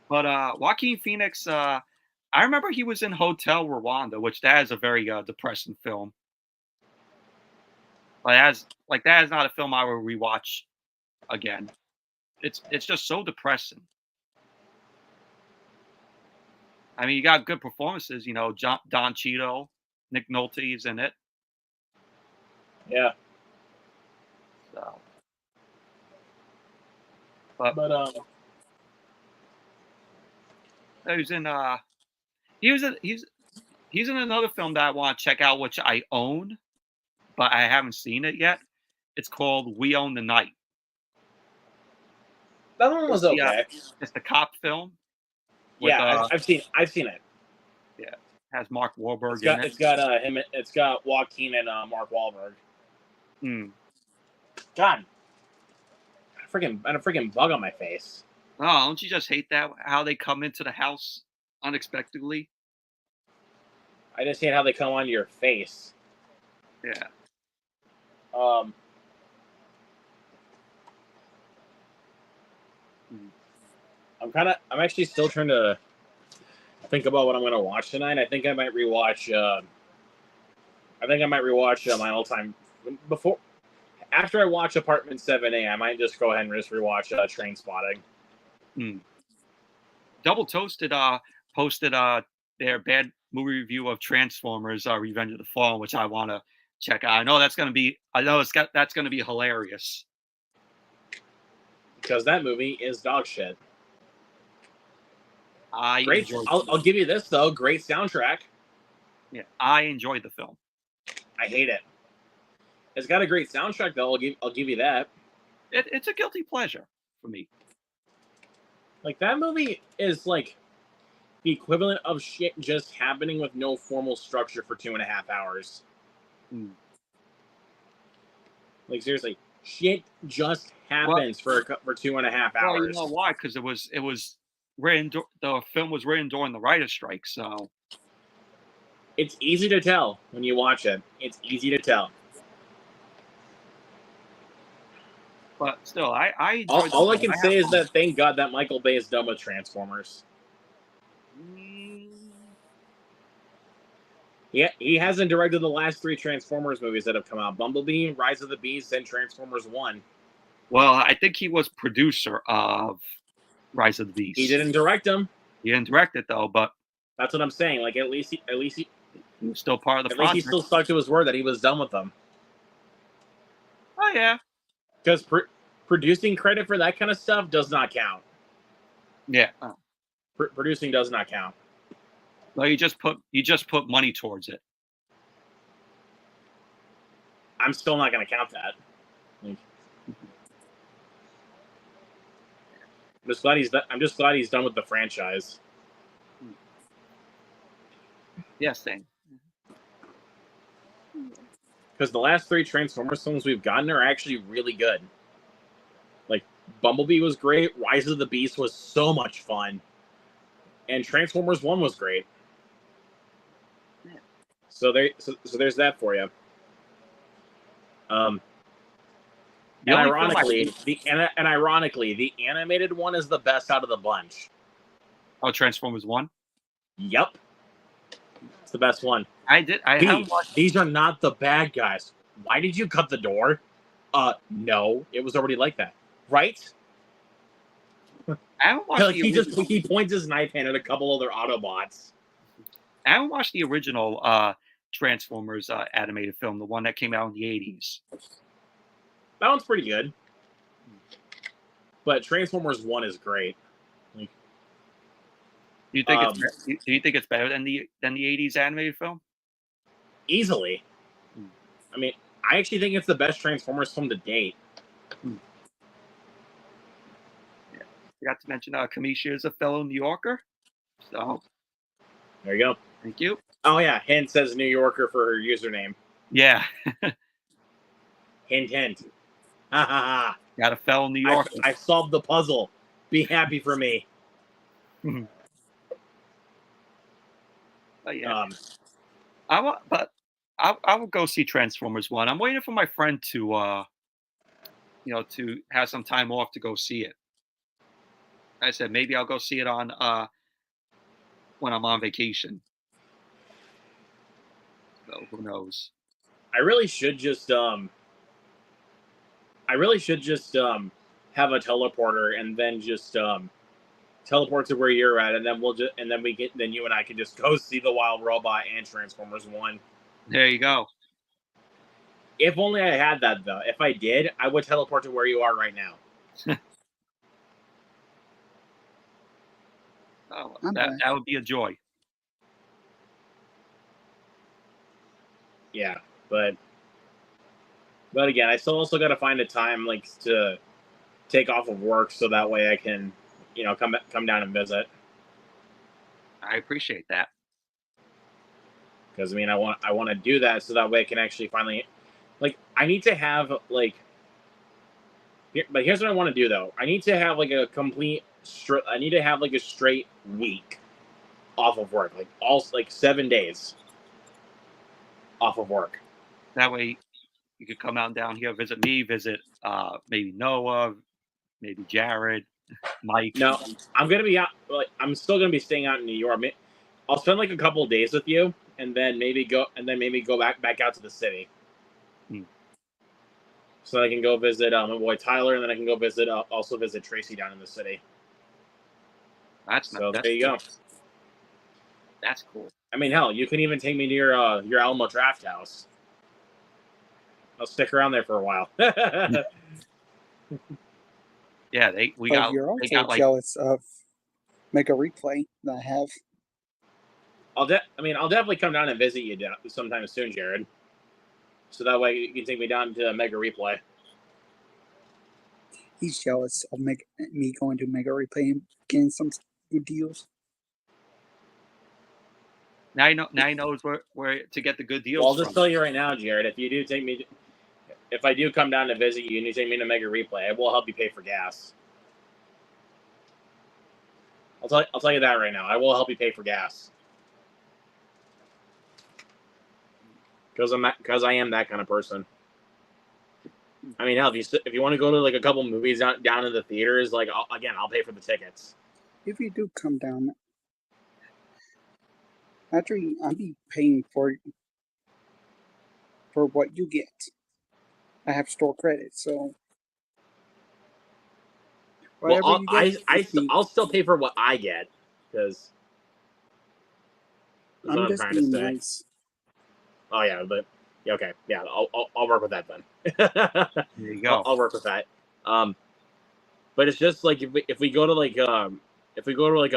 But Joaquin Phoenix, I remember he was in Hotel Rwanda, which that is a very depressing film. That is not a film I will rewatch again. It's just so depressing. I mean, you got good performances. Don Cheadle, Nick Nolte is in it. Yeah. So, but he's in he's in another film that I want to check out, which I own, but I haven't seen it yet. It's called We Own the Night. that one was okay. It's the cop film. Yeah, I've seen it. Yeah, it has Mark Wahlberg in it. It's got him. It's got Joaquin and Mark Wahlberg. God, I had a freaking bug on my face. Oh, don't you just hate that how they come into the house unexpectedly? I just hate how they come onto your face. Yeah. I'm actually still trying to think about what I'm going to watch tonight. I think I might rewatch. My all-time after I watch Apartment 7A. I might just go ahead and just rewatch Trainspotting. Double Toasted posted their bad movie review of Transformers: Revenge of the Fallen, which I want to check out. I know that's going to be hilarious. Because that movie is dog shit. Great. I'll give you this though. Great soundtrack. Yeah, I enjoyed the film. I hate it. It's got a great soundtrack though. I'll give you that. It's a guilty pleasure for me. Like that movie is like the equivalent of shit just happening with no formal structure for 2.5 hours. Like seriously, shit just happens for 2.5 hours. Well, you know why? Because it was written. The film was written during the writer's strike, so it's easy to tell when you watch it. It's easy to tell. But still, I all I can say is that thank God that Michael Bay is done with Transformers. Yeah, he hasn't directed the last 3 Transformers movies that have come out: Bumblebee, Rise of the Beasts, and Transformers 1. Well, I think he was producer of Rise of the Beasts. He didn't direct them. He didn't direct it though, but that's what I'm saying. Like at least he was still part of the project. At least he still stuck to his word that he was done with them. Oh yeah, because producing credit for that kind of stuff does not count. Yeah, producing does not count. No, you just put money towards it. I'm still not going to count that. Like, I'm just glad he's done with the franchise. Yes, same. Because the last 3 Transformers films we've gotten are actually really good. Like Bumblebee was great, Rise of the Beast was so much fun, and Transformers 1 was great. Yeah. So there's that for you. And ironically, the animated one is the best out of the bunch. Oh, Transformers 1? Yep. It's the best one. These are not the bad guys. Why did you cut the door? No, it was already like that. Right? I haven't watched he points his knife hand at a couple other Autobots. I haven't watched the original Transformers animated film, the one that came out in the 80s. That one's pretty good. But Transformers 1 is great. Like, do you think it's better than the 80s animated film? Easily. I mean, I actually think it's the best Transformers film to date. Yeah. Forgot to mention Kamisha is a fellow New Yorker. So there you go. Thank you. Oh yeah, Hint says New Yorker for her username. Yeah. Hint. Ha ha ha. Got a fellow New Yorker. I solved the puzzle. Be happy for me. Oh, yeah. I will go see Transformers 1. I'm waiting for my friend to to have some time off to go see it. I said maybe I'll go see it on when I'm on vacation. So who knows? I really should just have a teleporter and then just teleport to where you're at, and then then you and I can just go see the Wild Robot and Transformers 1. There you go. If only I had that, though. If I did, I would teleport to where you are right now. Oh, that would be a joy. Yeah, but again, I still also got to find a time to take off of work so that way I can, come down and visit. I appreciate that. Because I want to do that so that way I can actually finally, I need to have but here's what I want to do though. I need to have a complete I need to have a straight week off of work, all 7 days off of work. That way, you could come out down here, visit me, visit maybe Noah, maybe Jared, Mike. No, I'm gonna be out. I'm still gonna be staying out in New York. I'll spend a couple of days with you, and then maybe go back out to the city. So I can go visit my boy Tyler, and then I can go also visit Tracy down in the city. That's there you go. That's cool. Hell, you can even take me to your Alamo Draft House. I'll stick around there for a while. Yeah, You're also jealous of Mega Replay that I have. I'll definitely come down and visit you sometime soon, Jared. So that way you can take me down to Mega Replay. He's jealous of me going to Mega Replay and getting some good deals. Now he knows where to get the good deals. Well, I'll just tell you right now, Jared. If I do come down to visit you and you take me to Mega Replay, I will help you pay for gas. I'll tell you that right now. I will help you pay for gas. Because I am that kind of person. Hell, if you want to go to a couple movies down in the theaters, I'll pay for the tickets. If you do come down, actually, I'll be paying for what you get. I have store credit, so well, I'll still pay for what I get because I'm just being nice. Oh yeah, but okay, yeah, I'll work with that then. There you go. I'll work with that. But it's just if we go to a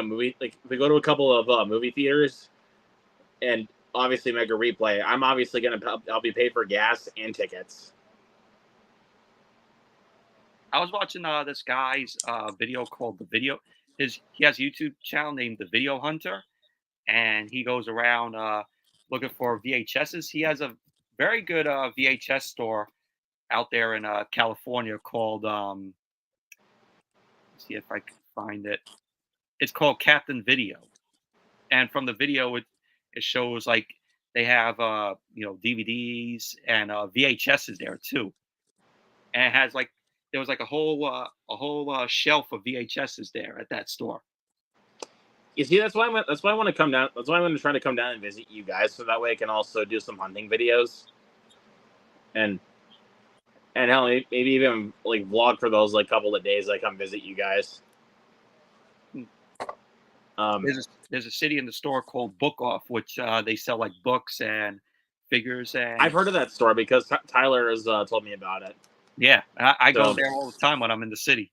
movie, if we go to a couple of movie theaters, and obviously Mega Replay, I'm obviously I'll be paid for gas and tickets. I was watching this guy's video called The Video. He has a YouTube channel named The Video Hunter, and he goes around looking for VHSs. He has a very good VHS store out there in California called let's see if I can find it. It's called Captain Video, and from the video it shows they have DVDs and VHSs there too, and it has there was a whole shelf of VHSs there at that store. You see, that's why I want to come down. That's why I'm going to try to come down and visit you guys, so that way I can also do some hunting videos, and hell, maybe even vlog for those couple of days I come visit you guys. There's a city in the store called Book Off, which they sell books and figures. And I've heard of that store because Tyler has told me about it. Yeah, I go there all the time when I'm in the city.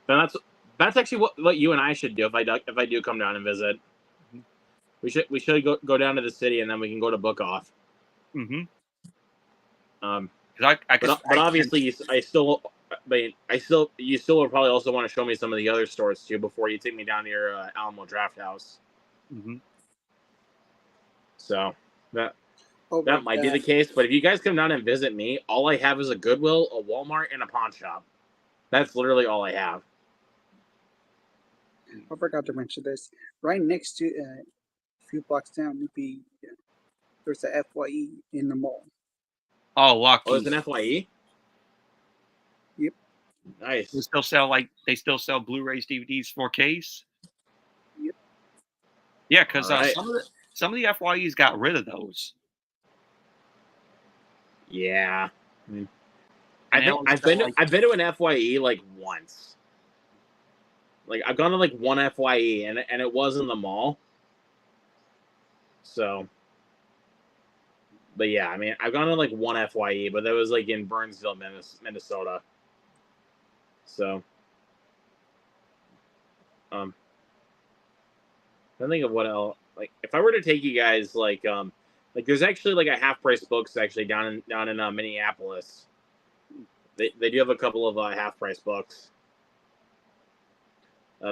And that's actually what you and I should do if I do come down and visit. Mm-hmm. We should go down to the city and then we can go to Book Off. Mm-hmm. But obviously you still will probably also want to show me some of the other stores too before you take me down to your Alamo Draft House. Mm-hmm. So that might be the case. But if you guys come down and visit me, all I have is a Goodwill, a Walmart, and a pawn shop. That's literally all I have. I forgot to mention this. Right next to a few blocks down, there's a FYE in the mall. Oh, lucky. Oh, it's an FYE? Nice. They still sell Blu-rays, DVDs, 4Ks. Yep. Yeah, because All right. some of the FYEs got rid of those. Yeah. I mean, And I they think always sell, I've been to an FYE like once. Like I've gone to like one FYE and it was in the mall. So, but yeah, I mean, I've gone to like one FYE, but that was like in Burnsville, Minnesota. So, I think of what else. Like, if I were to take you guys, like there's actually like a half price books actually down in Minneapolis. They do have a couple of half price books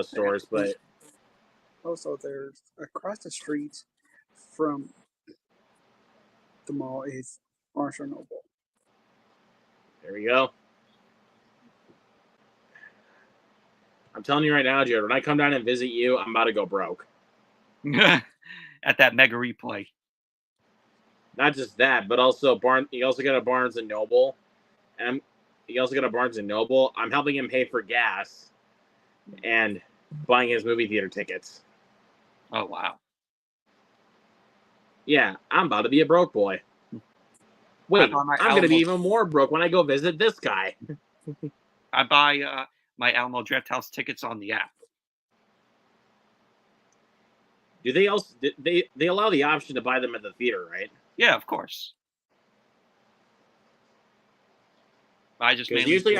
stores, but Also, there's across the street from the mall is Barnes and Noble. there we go. I'm telling you right now, Jared, when I come down and visit you, I'm about to go broke. at that Mega Replay. Not just that, but also you also got a Barnes and Noble, and you also got a Barnes and Noble. I'm helping him pay for gas and buying his movie theater tickets. Oh wow! Yeah, I'm about to be a broke boy. Wait, I'm going to be even more broke when I go visit this guy. I buy my Alamo Drafthouse tickets on the app. Do they also they allow the option to buy them at the theater, right? Yeah, of course. I just usually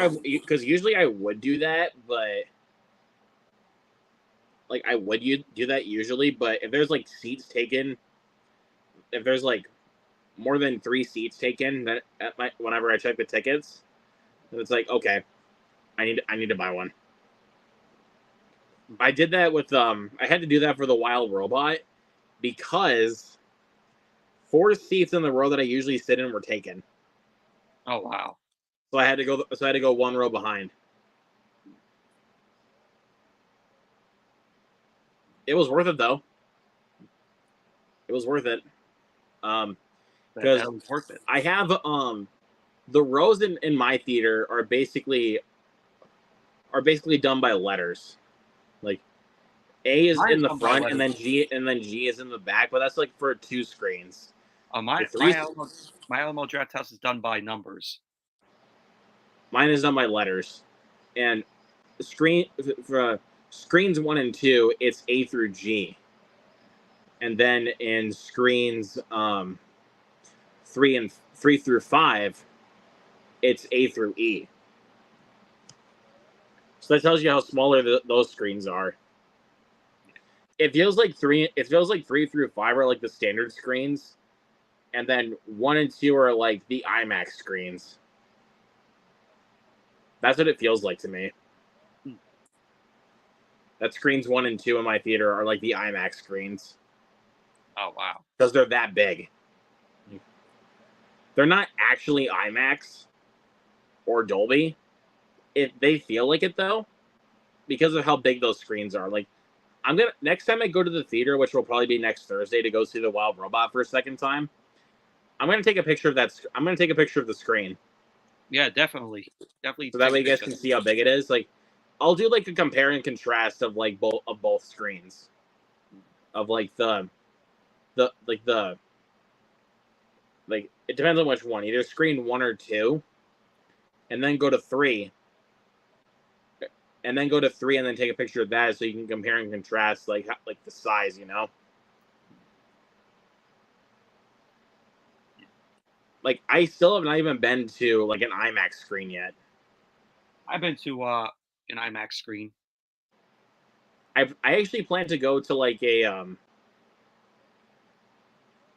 I would do that, but like I would do that usually, but if there's like seats taken, if there's like more than 3 seats taken that whenever I check the tickets, then it's like, okay, I need to buy one. I did that with I had to do that for the Wild Robot because 4 seats in the row that I usually sit in were taken. Oh wow. So I had to go 1 row behind. It was worth it though. It was worth it. Because that was worth it. I have the rows in my theater are basically done by letters. Like A is in the front and then G is in the back, but that's like for 2 screens. My Alamo Drafthouse is done by numbers. Mine is done by letters, and for screens 1 and 2, it's A through G, and then in screens 3 through 5, it's A through E. So that tells you how smaller those screens are. It feels like 3 through 5 are like the standard screens, and then 1 and 2 are like the IMAX screens. That's what it feels like to me. That screens 1 and 2 in my theater are like the IMAX screens. Oh wow! Because they're that big. They're not actually IMAX or Dolby. They feel like it though, because of how big those screens are. Like, next time I go to the theater, which will probably be next Thursday, to go see the Wild Robot for a second time, I'm gonna take a picture of that. I'm gonna take a picture of the screen. Yeah, definitely. So that way you guys can see how big it is. Like, I'll do like a compare and contrast of like both screens, of like it depends on which one. Either screen 1 or 2, and then go to 3, and then take a picture of that so you can compare and contrast like the size, you know. Like, I still have not even been to like an IMAX screen yet. I've been to an IMAX screen. I actually plan to go to like a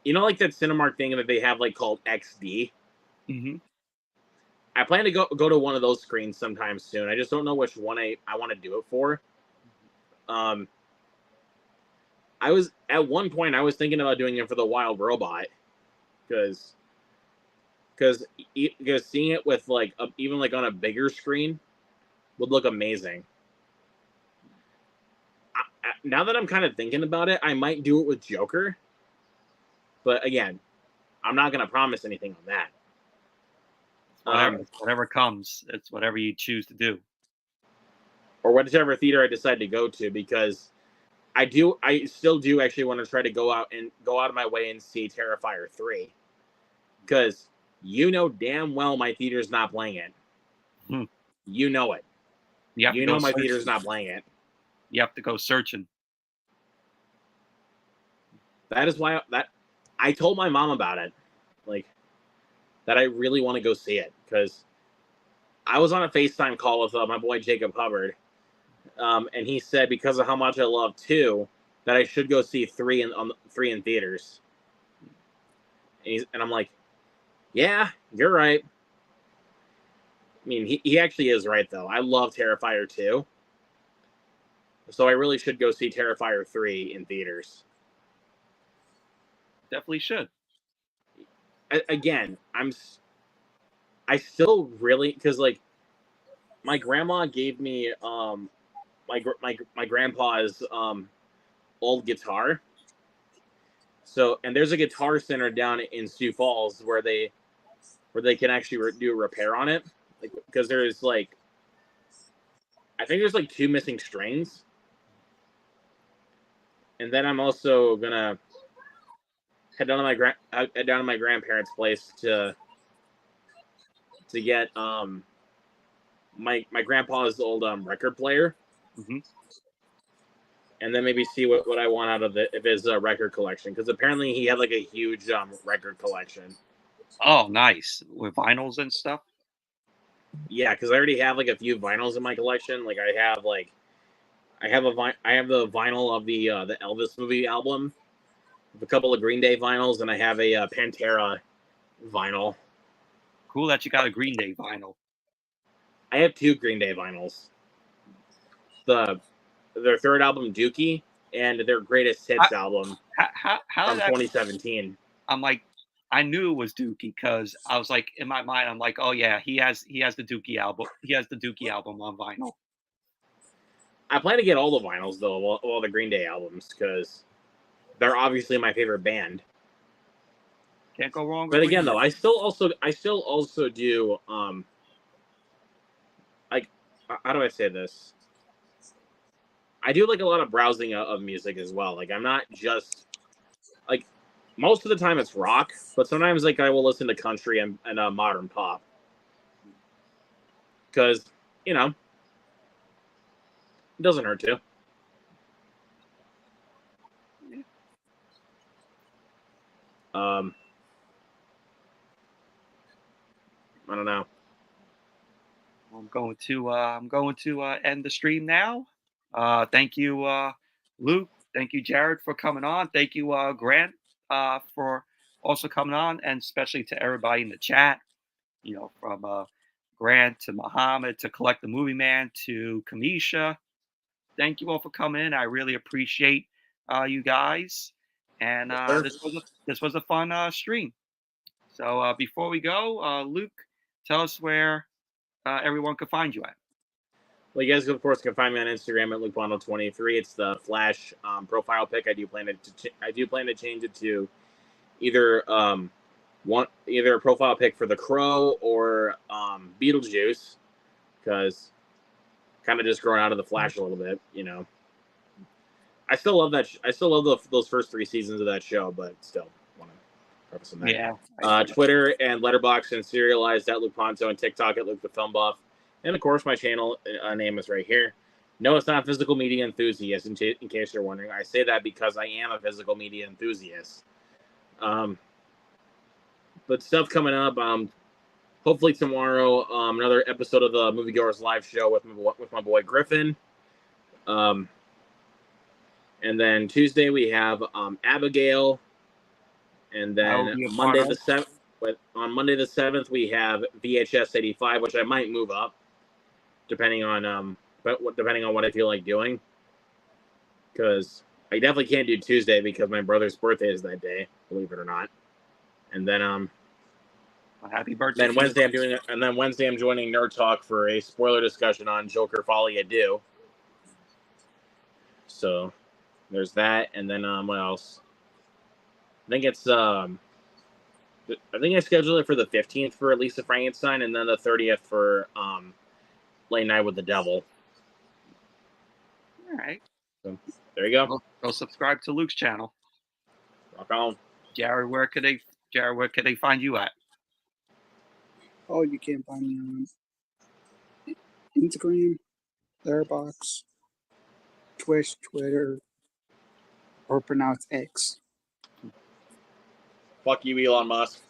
you know, like that Cinemark thing that they have like called XD. Mm-hmm. I plan to go to one of those screens sometime soon. I just don't know which one I want to do it for. I was at one point I was thinking about doing it for the Wild Robot, because seeing it with like even like on a bigger screen would look amazing. Now that I'm kind of thinking about it, I might do it with Joker, but again, I'm not going to promise anything on that. Whatever comes, it's whatever you choose to do. or whichever theater I decide to go to, because I still do actually want to try to go out of my way and see Terrifier 3, because you know damn well my theater's not playing it. Hmm. You know it. You know my theater's not playing it. You have to go searching. That is why I told my mom about it, like, that I really want to go see it, because I was on a FaceTime call with my boy Jacob Hubbard, and he said because of how much I love 2, that I should go see 3 in theaters. And I'm like, yeah, you're right. I mean, he actually is right, though. I love Terrifier 2. So I really should go see Terrifier 3 in theaters. Definitely should. Again, I still really, because, like, my grandma gave me my grandpa's old guitar. So, and there's a guitar center down in Sioux Falls where they can actually do a repair on it, like, because there's like, I think there's like 2 missing strings. And then I'm also gonna head down to my grandparents' place to get my grandpa's old record player, Hmm. and then maybe see what I want out of his record collection, because apparently he had like a huge record collection. Oh, nice. With vinyls and stuff. Yeah, because I already have like a few vinyls in my collection. Like I have the vinyl of the Elvis movie album, a couple of Green Day vinyls, and I have a Pantera vinyl. Cool that you got a Green Day vinyl. I have 2 Green Day vinyls. Their third album, Dookie, and their greatest hits album How from did that? 2017. I'm like, I knew it was Dookie because I was like, in my mind, I'm like, oh yeah, he has the Dookie album. He has the Dookie album on vinyl. I plan to get all the vinyls though, all the Green Day albums, because they're obviously my favorite band. Can't go wrong with But again, Green though, Day. I still also do like, how do I say this? I do like a lot of browsing of music as well. Like, I'm not just like, most of the time it's rock, but sometimes like I will listen to country and modern pop, because you know it doesn't hurt to. I don't know. I'm going to end the stream now. Thank you, Luke. Thank you, Jared, for coming on. Thank you, Grant, for also coming on, and especially to everybody in the chat. You know, from Grant to Muhammad to Collect the Movie Man to Kamisha. Thank you all for coming in. I really appreciate you guys. And this was a fun stream. So before we go, Luke, tell us where everyone can find you at. Well, you guys, of course, can find me on Instagram at LukeBondo23. It's the Flash profile pic. I do plan to change it to either either a profile pic for The Crow or Beetlejuice, because kind of just growing out of the Flash a little bit, you know. I still love that. I still love those first 3 seasons of that show, but still want to preface on that. Yeah. Twitter and Letterboxd and Serialized at Luke Ponto, and TikTok at Luke the Film Buff. And of course, my channel name is right here. No, it's not Physical Media Enthusiast, in case you're wondering. I say that because I am a physical media enthusiast. But stuff coming up. Hopefully tomorrow, another episode of the Moviegoers Live Show with my boy Griffin. And then Tuesday we have Abigail. And then Monday the 7th. On Monday the 7th we have VHS 85, which I might move up, depending on what I feel like doing. Because I definitely can't do Tuesday because my brother's birthday is that day, believe it or not. And then happy birthday. Then Wednesday I'm joining Nerd Talk for a spoiler discussion on Joker Folie à Deux. So there's that, and then what else? I think I scheduled it for the 15th for Lisa Frankenstein, and then the 30th for Late Night with the Devil. So there you go. Go subscribe to Luke's channel. Rock on. Jared, where could they find you at? Oh, you can find me on Instagram, Letterboxd, Twitch, Twitter, or pronounce X. Fuck you, Elon Musk.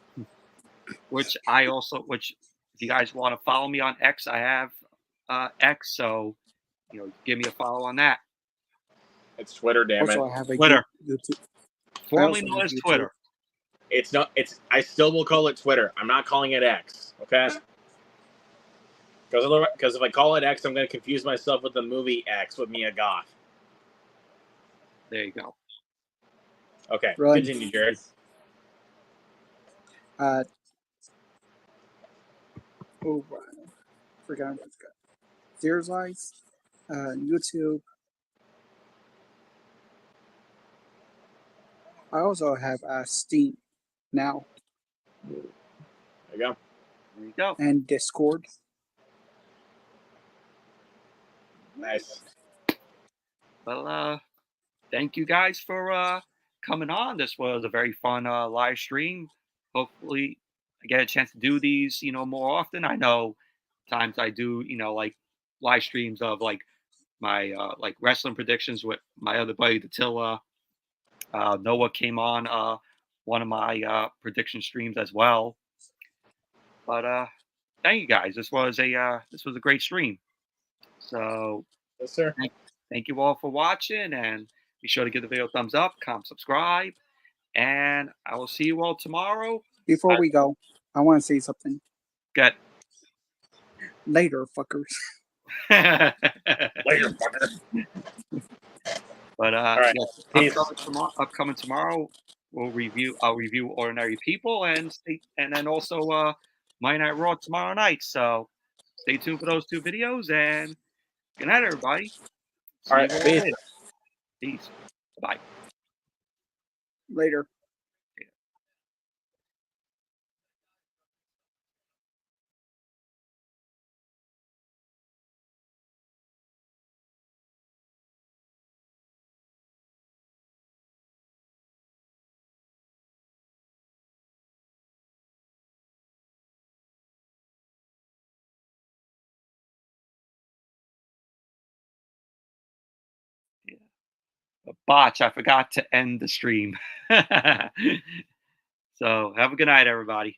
Which if you guys want to follow me on X, I have X, so give me a follow on that. It's Twitter, damn Also, it. I have a Twitter. YouTube. Formerly also known have as YouTube. Twitter. It's not. It's. I still will call it Twitter. I'm not calling it X. Okay. Because if I call it X, I'm going to confuse myself with the movie X with Mia Goth. There you go. Okay, Run. continue, Jared. Oh, forgot what's got. Zero's Eyes, YouTube. I also have Steam now There you go. There you go. and Discord. Nice. Well, thank you guys for coming on. This was a very fun live stream. Hopefully, I get a chance to do these, more often. I know times I do, like live streams of like my like wrestling predictions with my other buddy, Attila. Noah came on one of my prediction streams as well. But thank you guys. This was a great stream. So Yes, sir. thank you all for watching, and be sure to give the video a thumbs up, comment, subscribe, and I will see you all tomorrow. Before we go, I want to say something. Good. Later, fuckers. Later, fucker. But right. yes, Peace. upcoming tomorrow, I'll review Ordinary People and then also Monday Night Raw tomorrow night. So stay tuned for those two videos, and good night, everybody. See All right, you all peace. later. Peace. Bye. Later. A botch. I forgot to end the stream. So have a good night, everybody.